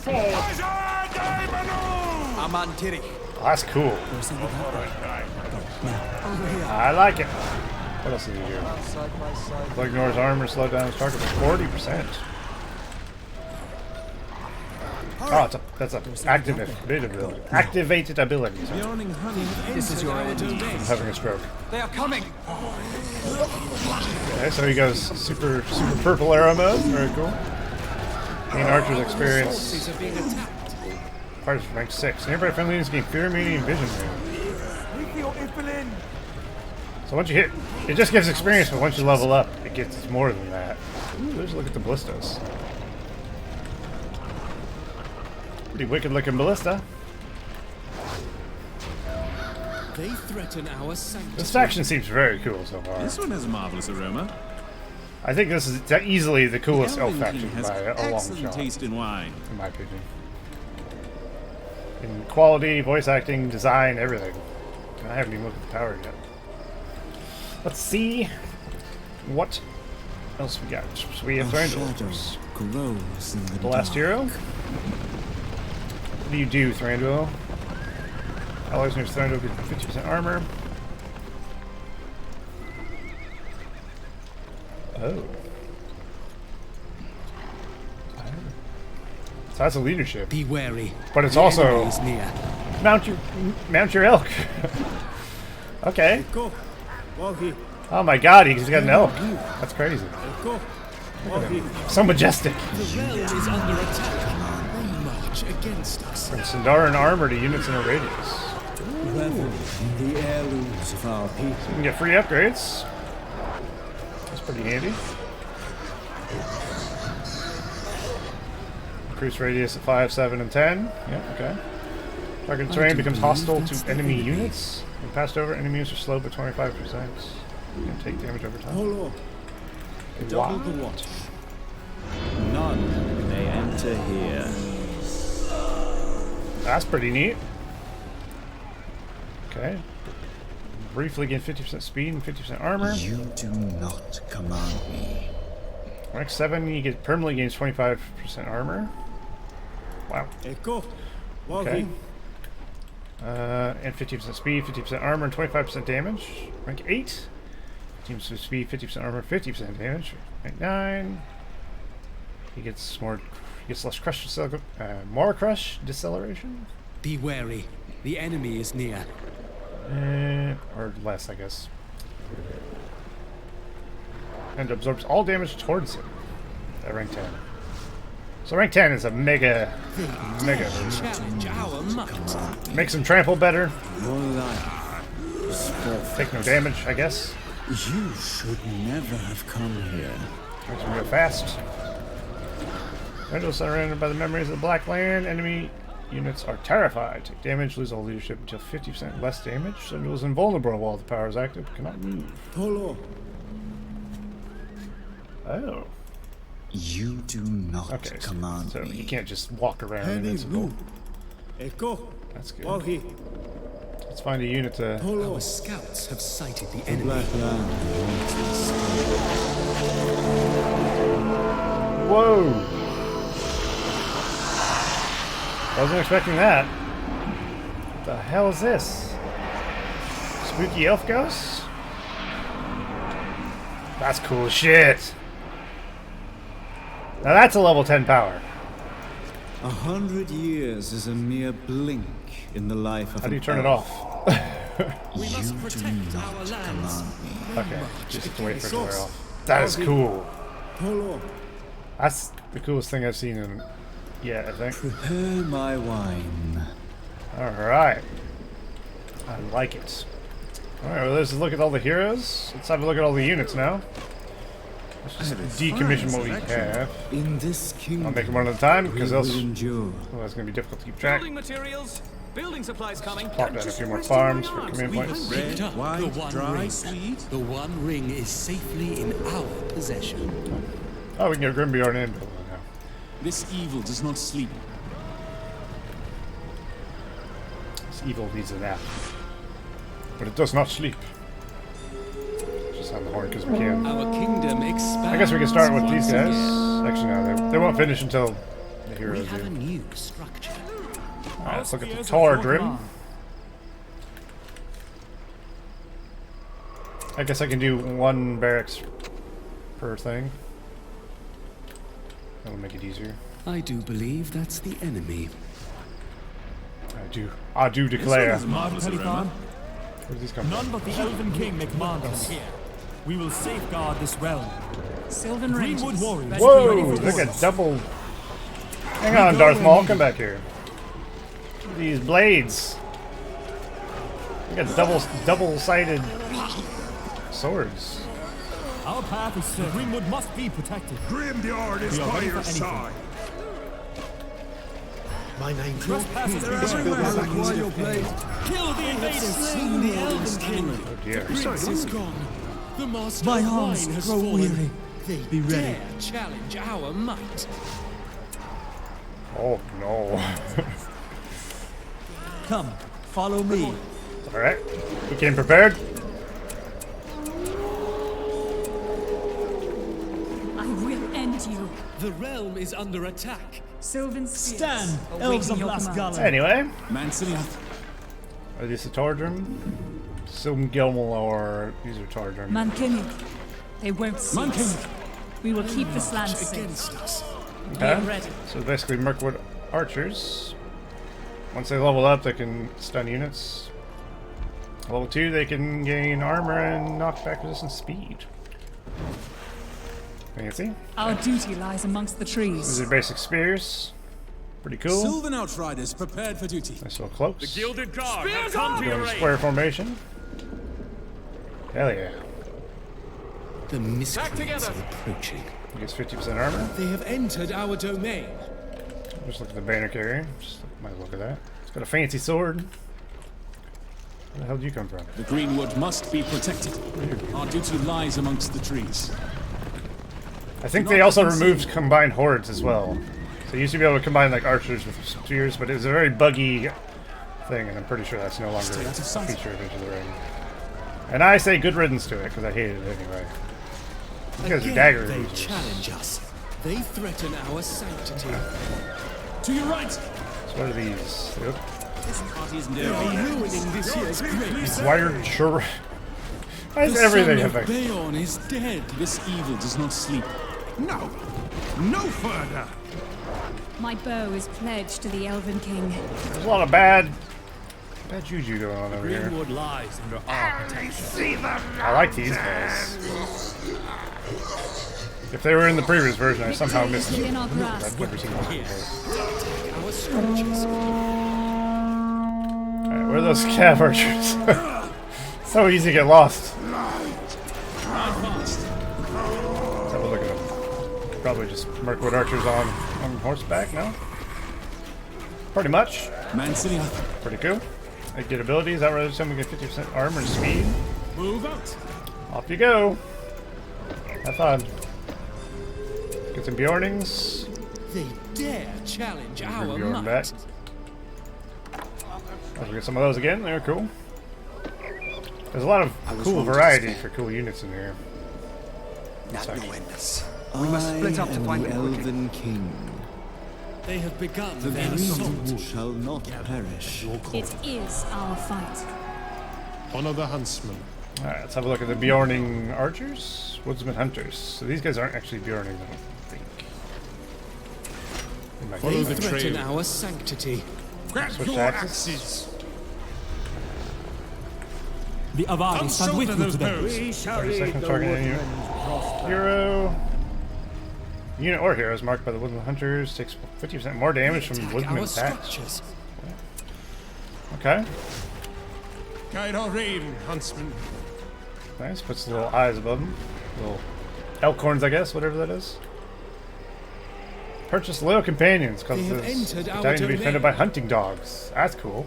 Aman Tiri. Oh, that's cool. I like it. What else did he do? Side by side. Blood ignores armor, slow down his target by 40%. Oh, that's a activated ability. Activated ability. Sorry. Bjorn Hut. This is your end. I'm having a stroke. They are coming. Okay, so he goes super purple arrow mode. Very cool. Gain archer's experience. Forces are being attacked. Part of rank 6. Nearby friendly units gain fear, immunity, and vision range. people in. So once you hit, it just gives experience, but once you level up, it gets more than that. Ooh, let's look at the ballistas. Pretty wicked looking ballista. They threaten our sanctity. This faction seems very cool so far. This one has a marvelous aroma. I think this is easily the coolest elf faction has by a long excellent shot, taste in wine. in my opinion. In quality, voice acting, design, everything. And I haven't even looked at the power yet. Let's see what else we got. So we have Thranduil, of course. Grows in The last hero. What do you do, Thranduil? Allies near Thranduil get 50% armor. Oh. So that's a leadership. Be wary. But it's The also enemy is near. mount your elk. Okay. Oh my god, he's got an elk. That's crazy. So majestic. The realm is under attack. They march against us. From Sindarin armor to units in a radius. Revel in the heirlooms of our people. You can get free upgrades. That's pretty handy. Increase radius of 5, 7, and 10. Yep, okay. Target terrain becomes hostile to enemy units. When passed over, enemy units are slowed by 25%. You can take damage over time. Double the watch. None may enter here. That's pretty neat. Okay. Briefly gain 50% speed and 50% armor. You do not command me. Rank 7, you get permanently gains 25% armor. Wow. Okay. And 50% speed, 50% armor, and 25% damage. Rank 8. 50% speed, 50% armor, 50% damage. Rank 9. He gets less crush, more crush deceleration. Be wary. The enemy is near. Or less, I guess. And absorbs all damage towards him at rank 10. So rank 10 is a mega. Challenge our might. Makes him trample better. Your life is forfeit. Take no damage, I guess. You should never have come here. Makes him go fast. Thranduil is surrounded by the memories of the Black Land. Enemy units are terrified. Take damage, lose all leadership until 50% less damage. Thranduil is invulnerable while the power is active. Cannot move. Polo. Oh. You do not Okay, command so me. you can't just walk around invincible. That's good. Let's find a unit to... Our scouts have sighted the enemy. Black land awaits us. Whoa! Wasn't expecting that. What the hell is this? Spooky elf ghosts? That's cool as shit. Now that's a level 10 power. 100 years is a mere blink in the life of How do you an turn it elf. off? We must protect our lands. Command me. Okay, just have to wait for it to wear off. That is cool. That's the coolest thing I've seen in... Yeah, I think. Prepare my wine. Alright. I like it. Alright, well, let's look at all the heroes. Let's have a look at all the units now. Let's just decommission what we have. In this kingdom, I'll make them one at a time, because we else will endure. well, it's going to be difficult to keep track. Building materials. Building supplies coming. Plop down a few more farms for command We points. have picked up the white, one dry, ring. sweet. The one ring is safely in our possession. Oh, we can get Grimbeorn in now. This evil does not sleep. This evil needs a nap. But it does not sleep. Just on the horn because we can. Our kingdom expands. I guess we can start with these once guys. again. Actually, no, they won't finish until the We heroes have a do. new structure. Alright, let's look at the Tordrim. I guess I can do one barracks per thing. That'll make it easier. I do believe that's the enemy. I do declare. This one has a marvelous aroma. Where did these come None from? but the Elven King may command us. We will safeguard this realm. Sylvan Greenwood Rangers. warriors. ready Whoa! for Look orders. at double. Hang on, Darth Maul, come back here. These blades. We got double-sided swords. Our path is set. Greenwood must be protected. Grimdyard is We are by ready your for anything. side. My name's Trespassers require your blade. Kill the invaders. Slain the Elven King. Oh dear. The prince is gone. The master My of arms wine has grow fallen. weary. They Be ready. dare challenge our might. Oh no. Come, follow me. Alright. We came prepared. I will end you. The realm is under attack. Sylvan spears Stand, awaiting Elves of your command. Lasgala. Anyway. Mansiniath. Are these the Tordrum? Silmgilmel or these are Tordrum. Mankini. They won't see us. Mankini. We will keep this land safe. Against us. Okay. Be ready. So basically Mirkwood archers. Once they level up, they can stun units. Level 2, they can gain armor and knockback resistance speed. Fancy. Our duty lies amongst the These trees. are basic spears. Pretty cool. Sylvan Outriders prepared for duty. Nice little cloaks. Gilded Guard have come to Go your in aid. square formation. Hell yeah. The miscreants together. are approaching. He gets 50% armor. They have entered our domain. Just look at the banner carrier. Just might look at that. It's got a fancy sword. Where the hell did you come from? The Greenwood must be protected. Our duty lies amongst the trees. I think they also removed combined hordes as well. So you used to be able to combine like archers with spears, but it was a very buggy thing, and I'm pretty sure that's no longer Stay a out of sight. feature of Into the Ring. And I say good riddance to it, because I hated it anyway. You guys are dagger They users. challenge us. They threaten our sanctity. To your right! So what are these? Yep. This party isn't They're ruining this year's grapes. Wired sure. Why is The everything son of affected? Bjorn is dead. This evil does not sleep. No! No further! My bow is pledged to the Elven King. There's a lot of bad juju going on over here. Greenwood lies under our protection. I like these guys. If they were in the previous version, I somehow missed them. Within our grasp. I've never seen them before. Our structures. Alright, where are those cav archers? So easy to get lost. Let's have a look at them. Probably just Mirkwood archers on horseback, no? Pretty much. Mansiniath. Pretty cool. They get abilities. That rather than we get 50% armor and speed. Move out. Off you go. Have fun. Get some Bjornings. They dare challenge our Bring Bjorn might. back. Let's get some of those again. They're cool. There's a lot of cool variety for cool units in here. Not knowing this. We must split up to find the Elven King. They have begun The their assault. Greenwood shall not perish. It is our fight. Honor the huntsman. Alright, let's have a look at the Bjorning archers. Woodsman hunters. So these guys aren't actually Bjorning, I don't think. They might They be. threaten our sanctity. Grab Switch your axes. axes. The Avari stand with you today. 30 seconds targeting unit. Hero. Unit or heroes marked by the Woodland Hunters takes 50% more damage from Attack Woodman our attacks. structures. Okay. Guide our raven, huntsman. Nice. Puts little eyes above them. Little elk horns, I guess, whatever that is. Purchase loyal companions because They have this entered our battalion to be defended domain. by hunting dogs. That's cool.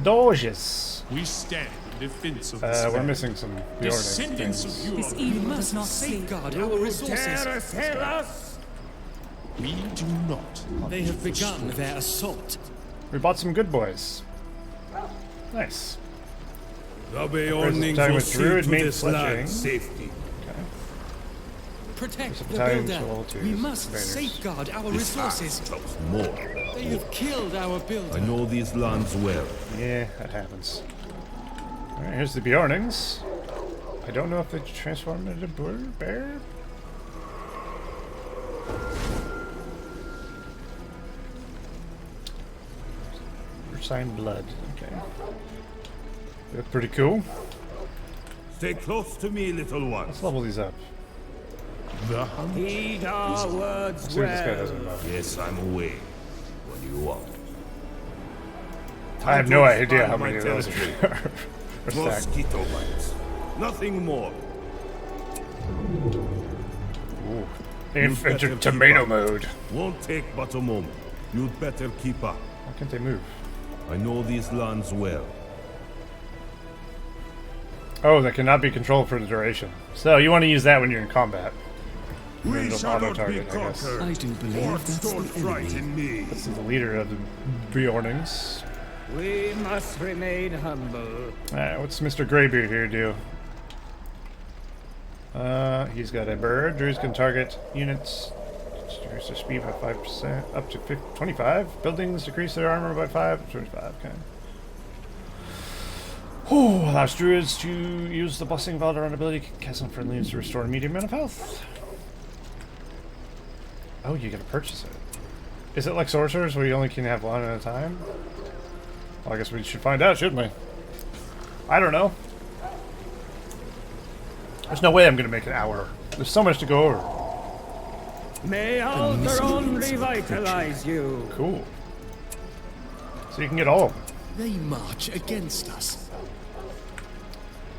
Doges. We stand in defense of this We're land. missing some Bjorning Descendants things. of This Bjorn. evil does not sleep. Safeguard our resources. We do not. They have begun their assault. We bought some good boys. Nice. The Beornings will see to this land's safety. Protect the battalion to level builder. 2 We is must invaders. safeguard our resources. More. They have killed our builder. I know these lands well. Yeah, that happens. Alright, here's the Bjornings. I don't know if they transform into bear. Sign blood. Okay. They look pretty cool. Stay close to me, little one. Let's level these up. The Heed our words See what this guy well. does in a moment. Yes, I'm away. What do you want? I have no idea how many of those are stacked. Mosquito bites. Nothing more. Ooh. They've entered tomato mode. Won't take but a moment. You'd better keep up. Why can't they move? I know these lands well. Oh, that cannot be controlled for the duration. So you want to use that when you're in combat. We shall not be I guess. conquered. I do believe that's Don't the frighten enemy. me. This is the leader of the Bjornings. We must remain humble. Alright, what's Mr. Greybeard here do? He's got a bird. Druids can target units. Decrease their speed by 5%. Up to 25. Buildings decrease their armor by 5. 25, okay. Allows druids to use the Blessing of Alderaan ability, cast on friendly units to restore a medium amount of health. Oh, you gotta purchase it. Is it like sorcerers where you only can have one at a time? Well, I guess we should find out, shouldn't we? I don't know. There's no way I'm gonna make an hour. There's so much to go over. May Alderaan revitalize you. Cool. So you can get all of them. They march against us.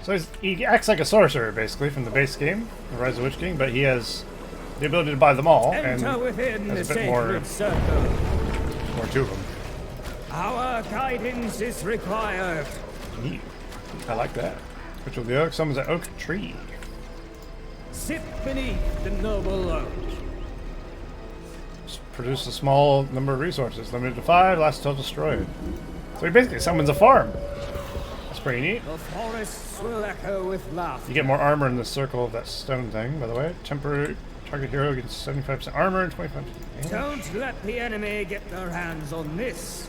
So he acts like a sorcerer, basically, from the base game, the Rise of the Witch King, but he has the ability to buy them all, and Enter within the has a bit more sacred circle. to them. Our guidance is required. Neat. I like that. Ritual of the Oak summons an oak tree. Sit beneath the noble oak. Produce a small number of resources, limited to 5, last until destroyed. So he basically summons a farm. That's pretty neat. The forests will echo with laughter. You get more armor in the circle of that stone thing, by the way. Temporary target hero gets 75% armor and 25% damage. Don't let the enemy get their hands on this.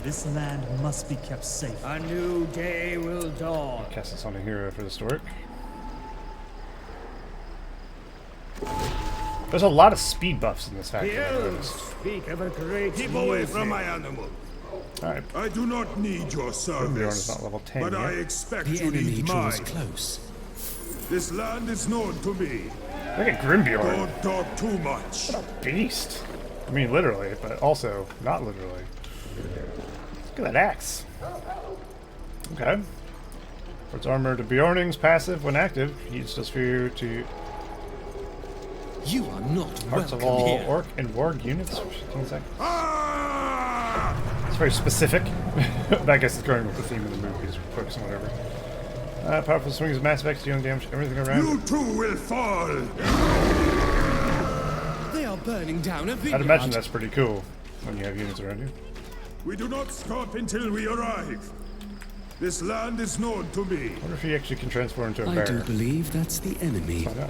This land must be kept safe. A new day will dawn. Cast this on a hero for this to work. There's a lot of speed buffs in this factory. The elves speak of a great Keep away music. from my animal. Alright. I do not need your Bjorn is service, not level 10 but yet. I expect The you enemy need draws mine. close. This land is known to me. Look at Grimbjorn. Don't talk too much. Beast. I mean, literally, but also not literally. Look at that axe. Okay. Puts armor to Bjorning's passive when active. He's just for to You are not parts of welcome all here. orc and warg units for 15 seconds. Ah! It's very specific. But I guess it's going with the theme of the movies, books, and whatever. Powerful swings, massive X, dealing damage, everything around. You too will fall. They are burning down a vineyard. I'd imagine that's pretty cool when you have units around you. We do not stop until we arrive. This land is known to me. I wonder if he actually can transform into a I bear. do believe that's the enemy. Find out.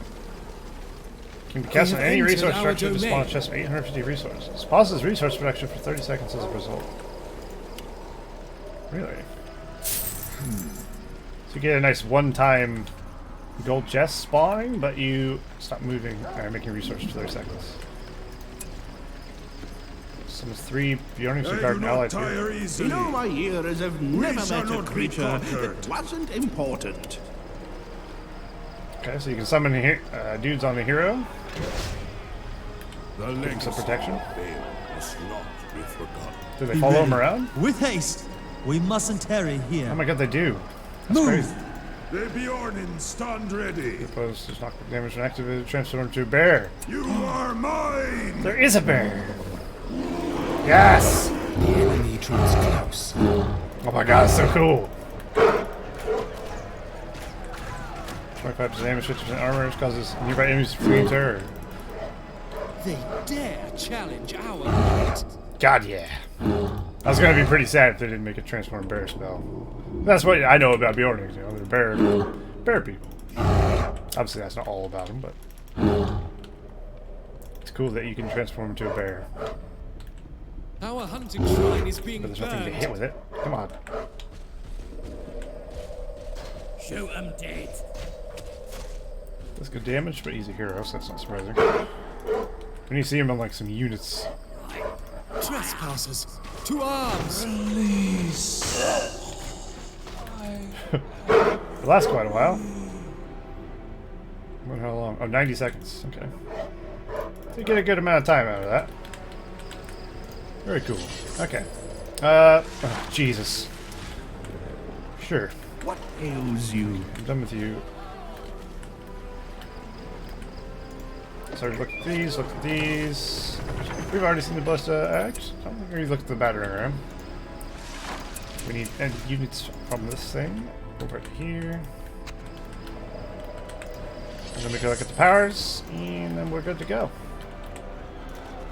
Can be cast on have any entered resource our structure to spawn a domain. chest of 850 resources. Pauses resource production for 30 seconds as a result. Really? So you get a nice one-time gold chest spawning, but you stop moving making resources for 30 seconds. Summons 3 Bjornings to I guard do an not allied tire here. easily. In all my years, I've never shall met a not be creature conquered. that wasn't important. Okay, so you can summon dudes on the hero. The Give him some protection. Bale must not be forgotten. Do they Be follow him ready. around? With haste! We mustn't tarry here. Oh my god, they do. That's Move! crazy. The Bjornin stand ready. Opposed to knockback damage and activated, transform to a bear. You are mine. There is a bear! Yes! The enemy draws close. Oh my god, it's so cool! 25% damage, 50% armor, causes nearby enemies to flee in terror. They dare challenge our might. God, yeah. I was gonna be pretty sad if they didn't make a transform bear spell. That's what I know about Bjornings, you know, they're bear people. Obviously that's not all about them, but it's cool that you can transform into a bear. Our hunting shrine is being But there's nothing to hit with it. Come on. Shoot 'em dead. Does good damage, but he's a hero, so that's not surprising. When you see him on like some units. Trespassers, to arms! It lasts quite a while. What, how long? Oh, 90 seconds. Okay. So you get a good amount of time out of that. Very cool. Okay. Oh, Jesus. Sure. What ails you? I'm done with you. So look at these, look at these. We've already seen the Ballista Axe. I don't think we've looked at the battering ram. We need units from this thing over here. And then we can look at the powers, and then we're good to go.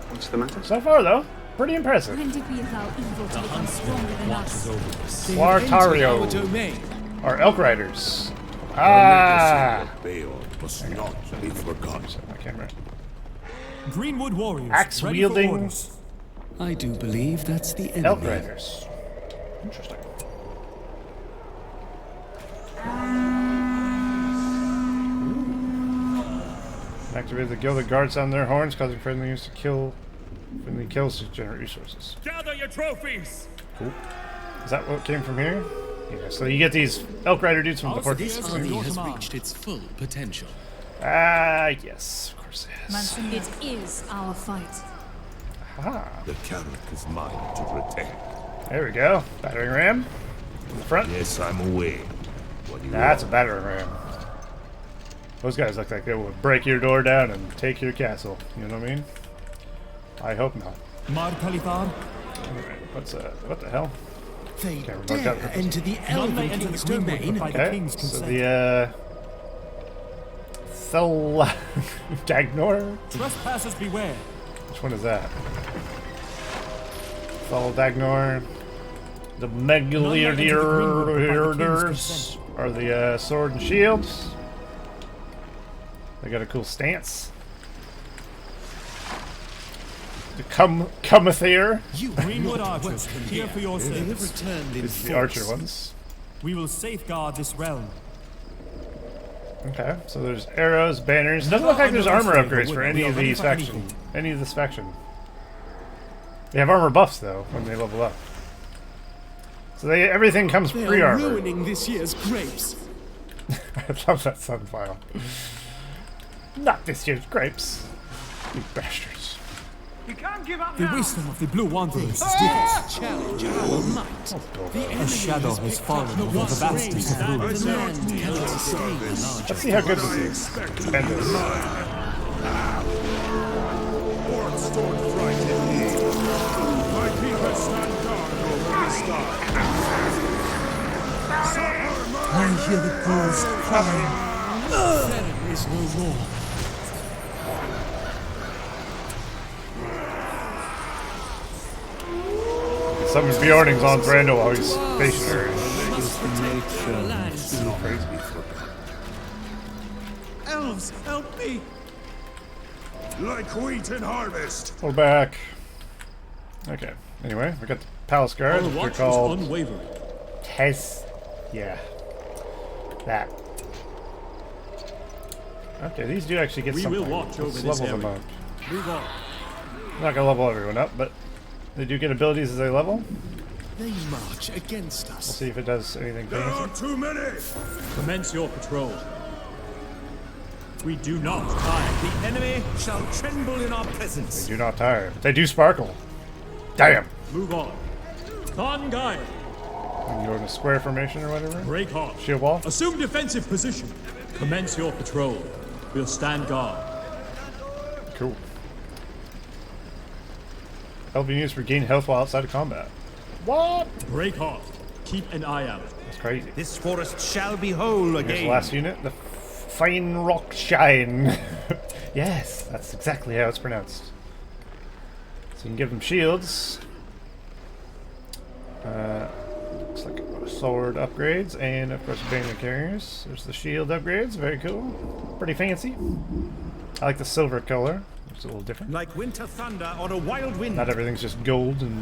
What's the matter? So far, though, pretty impressive. When did we allow evil to become stronger than us? Wartario, our elk riders. Ah! Baal must not be forgotten. My camera. Greenwood warriors. Axe ready for wielding. orders. I do believe that's the enemy. Elk riders. Interesting. Activate the gilded guards on their horns, causing friendly units to kill friendly kills to generate resources. Gather your trophies. Cool. Is that what came from here? Yeah, so you get these elk rider dudes from the port. This army has reached its full potential. Ah, yes, of course it is. It is our fight. Aha. The carrot is mine to protect. There we go. Battering ram in the front. Yes, I'm aware. What do you That's a want? battering ram. Those guys look like they will break your door down and take your castle. You know what I mean? I hope not. Mar Khalifar. Alright, what's what the hell? They dare enter the Elven King's domain. Okay, so the Thel Dagnor? Trespassers beware. Which one is that? Thel Dagnor. The Megalirders are the sword and shields. They got a cool stance. The Cumathir. You Greenwood archers, here for your They have service. returned in It's the archer ones. We will safeguard this realm. Okay, so there's arrows, banners. Doesn't look like there's armor upgrades for any of these factions. Any of this faction. They have armor buffs though when they level up. So everything comes They are pre-armor. ruining this year's grapes. I love that sun file. Not this year's grapes. You bastards. You can't give up The now. wisdom of the Blue Wanderers is with us. Challenge our might. A shadow has fallen over the bastards of Rune. The land cannot sustain a large Let's see how good this is. Spend this. Orcs don't frighten me. My people stand guard over the star. I hear the crows crying. There is no more. Summon Bjornings on Brando while he's stationary. Elves, help me! Like wheat in harvest. Pull back. Okay. Anyway, we got the palace guard. They're called unwavering. Tess. Yeah. That. Okay, these do actually get We something. will watch over Let's this level them area. up. Move on. I'm not gonna level everyone up, but they do get abilities as they level. They march against us. We'll see if it does anything There are fancy. too many. Commence your patrol. We do not tire. The enemy shall tremble in our presence. They do not tire. They do sparkle. Damn. Move on. Thongaya. And you're in a square formation or whatever. Break off. Shield wall. Assume defensive position. Commence your patrol. We'll stand guard. Cool. Elven units regain health while outside of combat. What? Break off. Keep an eye out. That's crazy. This forest shall be whole Here's the again. last unit, the Fine Rock Shine. Yes, that's exactly how it's pronounced. So you can give them shields. Looks like sword upgrades, and of course banner carriers. There's the shield upgrades, very cool. Pretty fancy. I like the silver color. It's a little different. Like winter thunder on a wild wind. Not everything's just gold and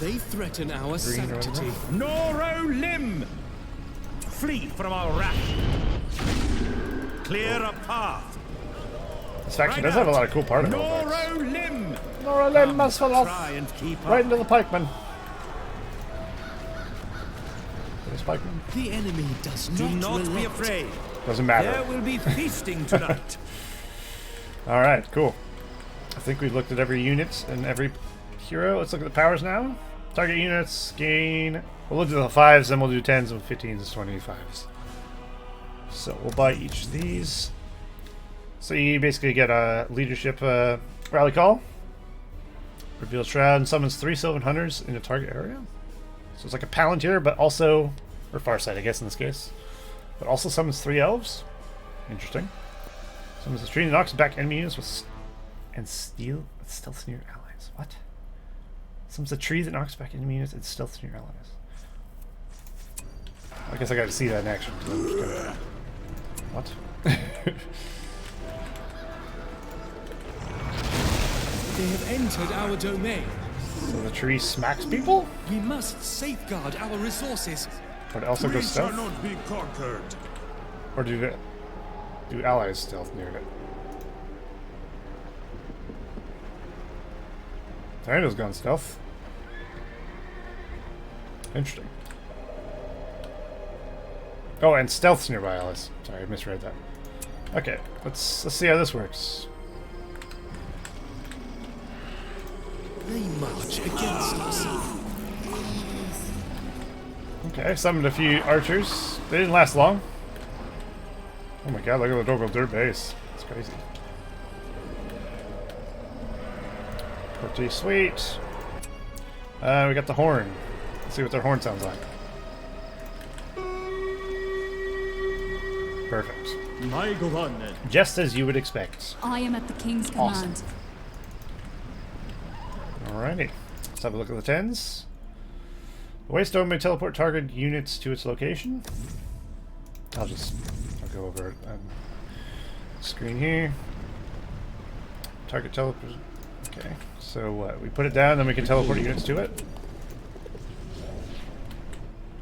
They threaten our green or sanctity. whatever. Noro limb! Flee from our wrath. Clear a path. This faction does have a lot of cool particle effects. Noro limb! Nora Lim must fall off. Try and keep Right up. into the pikeman. There's pikeman. The enemy does Do not not be relent. afraid. Doesn't matter. There will be feasting tonight. Alright, cool. I think we've looked at every unit and every hero. Let's look at the powers now. Target units gain. We'll do the 5s, then we'll do 10s and 15s and 25s. So we'll buy each of these. So you basically get a leadership rally call. Reveal Shroud and summons 3 Sylvan Hunters in a target area. So it's like a Palantir, but also, or Farsight, I guess in this case, but also summons 3 elves. Interesting. Summons a tree and knocks back enemy units with stealth near allies. What? Summons a tree that knocks back enemy units and stealth near allies. I guess I got to see that in action. What? They have entered our domain. So the tree smacks people? We must safeguard our resources. Or it also goes stealth? not be conquered. Or do allies stealth near it? Tornado's gone stealth. Interesting. Oh, and stealth's nearby allies. Sorry, I misread that. Okay, let's see how this works. They march against us. Okay, summoned a few archers. They didn't last long. Oh my god, look at the Doggle Dirt base. It's crazy. Pretty sweet. We got the horn. Let's see what their horn sounds like. Perfect. Just as you would expect. I am at the king's command. Alrighty. Let's have a look at the 10s. The Waystone may teleport target units to its location. I'll go over it on the screen here. Target teleport. Okay. So what? We put it down, then we can teleport units to it.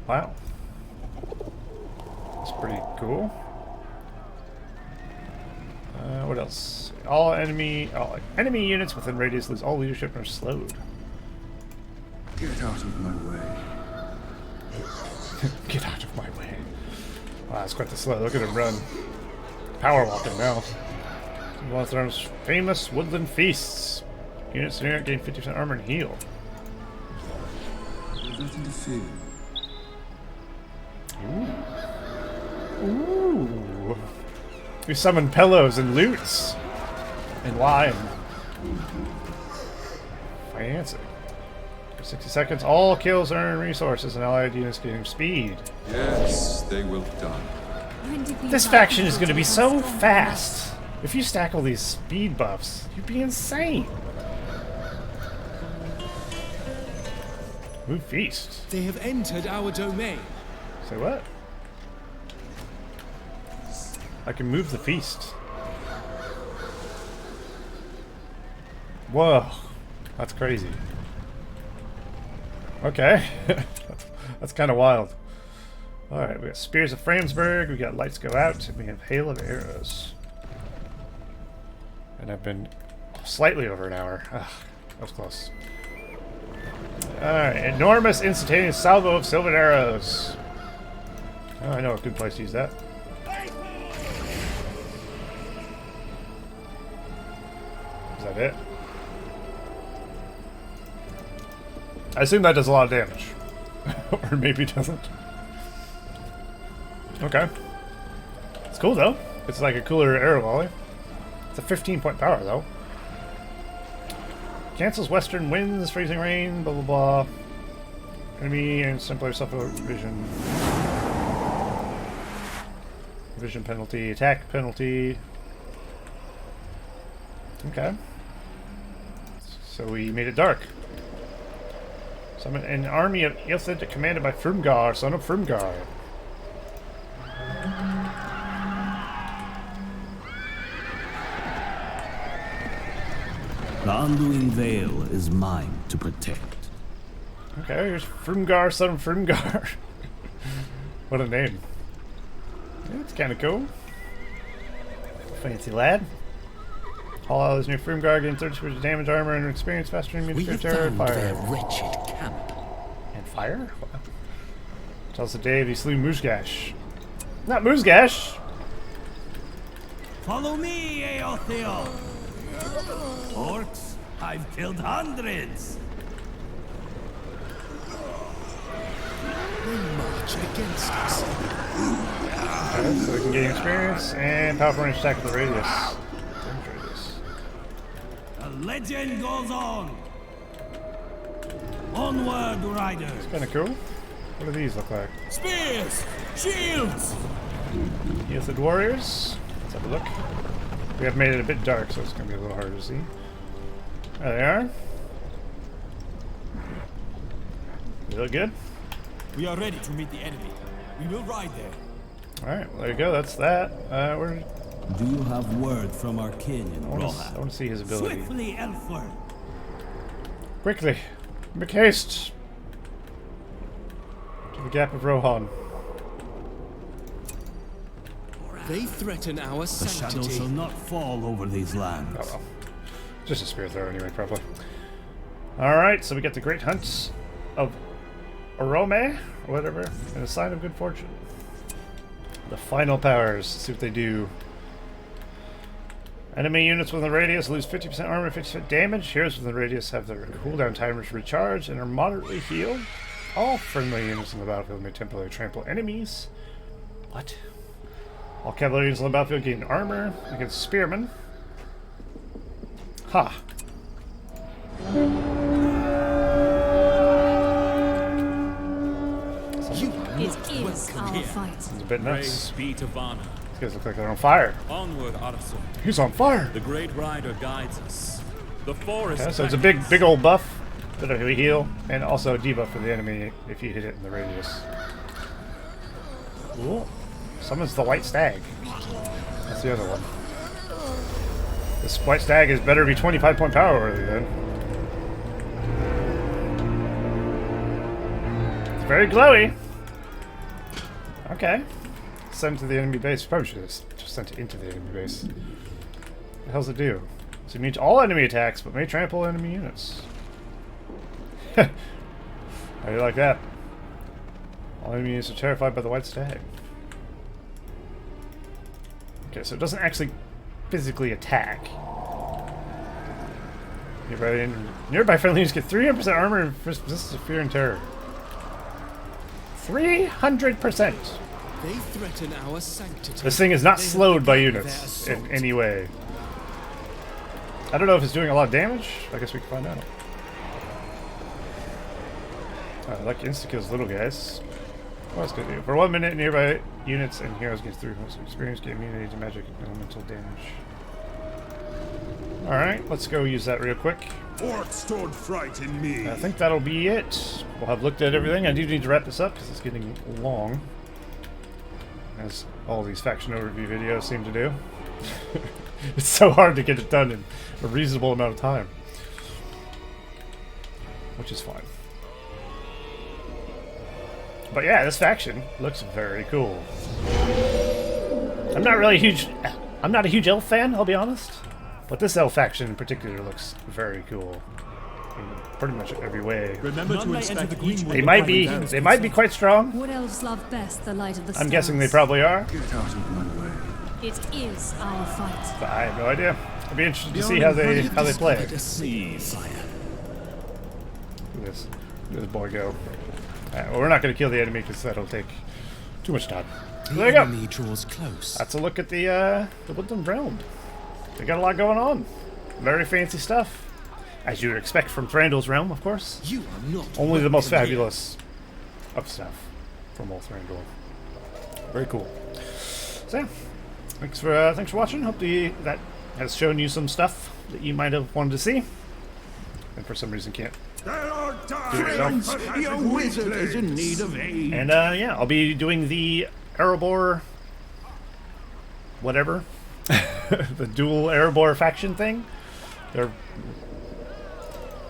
Wow. That's pretty cool. What else? All enemy units within radius lose all leadership and are slowed. Get out of my way. Get out of my way. Wow, that's quite the slow. Look at him run. Power walking now. One of the most famous woodland feasts. Units near it gain 50% armor and heal. There's nothing to fear. Ooh. Ooh. We summon pillows and loots. And wine. Fancy. For 60 seconds, all kills earn resources and allied units gain speed. Yes, they will die. This faction is going to be so fast. If you stack all these speed buffs, you'd be insane. Ooh, feast. They have entered our domain. Say what? I can move the feast. Whoa, that's crazy. Okay, that's kind of wild. All right, we got Spears of Framsburg, we got Lights Go Out, and we have Hail of Arrows. And I've been slightly over an hour. Ugh, that was close. All right, enormous instantaneous salvo of Sylvan Arrows. Oh, I know a good place to use that. Is that it? I assume that does a lot of damage. Or maybe it doesn't. Okay. It's cool though. It's like a cooler arrow volley. It's a 15-point power though. Cancels western winds, freezing rain, blah blah blah. Enemy and simpler suffer vision. Vision penalty, attack penalty. Okay. So we made it dark. Summon an army of Ithid commanded by Frumgar, son of Frumgar. The Undoing Veil is mine to protect. Okay, here's Frumgar, son of Frumgar. What a name. Yeah, it's kind of cool. Fancy lad. All allies near Frumgar gain 30% damage, armor, and experience faster and immune to terror and fire. Their wretched camp. And fire? Wow. Tells the day he slew Moosgash. Not Moosgash! Follow me, Eotheo! Orcs, I've killed hundreds! They march against us. Okay, so we can gain experience and powerful range attack with the radius. The legend goes on. Onward, riders. It's kind of cool. What do these look like? Spears, shields. Youthid warriors. Let's have a look. We have made it a bit dark, so it's going to be a little harder to see. There they are. They look good. We are ready to meet the enemy. We will ride there. Alright, well, there you go. That's that. Where... Do you have word from our king in Rohan? I want to see his ability. Swiftly, Elfward. Quickly. Make haste. To the gap of Rohan. They threaten our The sanctity. shadow shall not fall over these lands. Oh well. Just a spear throw anyway, probably. Alright, so we get the Great Hunt of Orome, or whatever, and a sign of good fortune. The final powers. Let's see what they do. Enemy units within the radius lose 50% armor and 50% damage. Heroes within the radius have their cooldown timers recharged and are moderately healed. All friendly units in the battlefield may temporarily trample enemies. What? All cavalry units on the battlefield gain armor against spearmen. Ha! It is our fight. It's a bit nuts. Praise be to Vana. These guys look like they're on fire. Onward, Arthur. He's on fire! The great rider guides us. The forest. Okay, so it's a big old buff that will heal, and also a debuff for the enemy if you hit it in the radius. Cool. Summons the White Stag. That's the other one. This White Stag is better be 25-point power worthy then. It's very glowy. Okay. Send it to the enemy base. Probably should have just sent it into the enemy base. What the hell's it do? So it means all enemy attacks, but may trample enemy units. How do you like that? All enemy units are terrified by the White Stag. Okay, so it doesn't actually physically attack. Nearby friendly units get 300% armor and resistance to fear and terror. 300%! They threaten our sanctity. This thing is not slowed by units in any way. I don't know if it's doing a lot of damage. I guess we can find out. I like insta-kills little guys. What else can I do? For 1 minute, nearby units and heroes get 3 points of experience, get immunity to magic and elemental damage. Alright, let's go use that real quick. Orcs don't frighten me. I think that'll be it. We'll have looked at everything. I do need to wrap this up because it's getting long, as all these faction overview videos seem to do. It's so hard to get it done in a reasonable amount of time, which is fine. But yeah, this faction looks very cool. I'm not a huge elf fan, I'll be honest, but this elf faction in particular looks very cool in pretty much every way. Remember to inspect each They might be quite strong. Would elves love best the light of the stars? I'm guessing they probably are. Get out of my way. It is our fight. But I have no idea. I'd be interested to see how they play. Look at this boy go. Well, we're not going to kill the enemy because that'll take too much time. So there you go. enemy draws close. That's a look at the Woodland Realm. They got a lot going on. Very fancy stuff, as you would expect from Thranduil's realm, of course. You are not only the most welcome fabulous of stuff from old Thranduil. Very cool. So yeah, thanks for watching. Hope that has shown you some stuff that you might have wanted to see, and for some reason can't. Friends, your wizard is in need of aid. And yeah, I'll be doing the Erebor, whatever, the dual Erebor faction thing. Their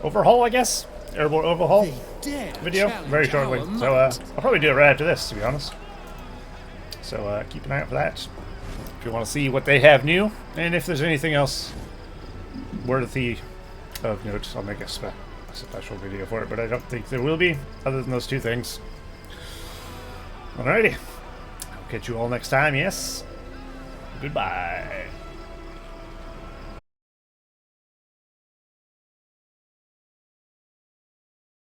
overhaul, I guess. Erebor overhaul video very shortly. So I'll probably do it right after this, to be honest. So keep an eye out for that if you want to see what they have new, and if there's anything else worthy of note, I'll make a special video for it, but I don't think there will be, other than those two things. Alrighty. I'll catch you all next time, yes? Goodbye.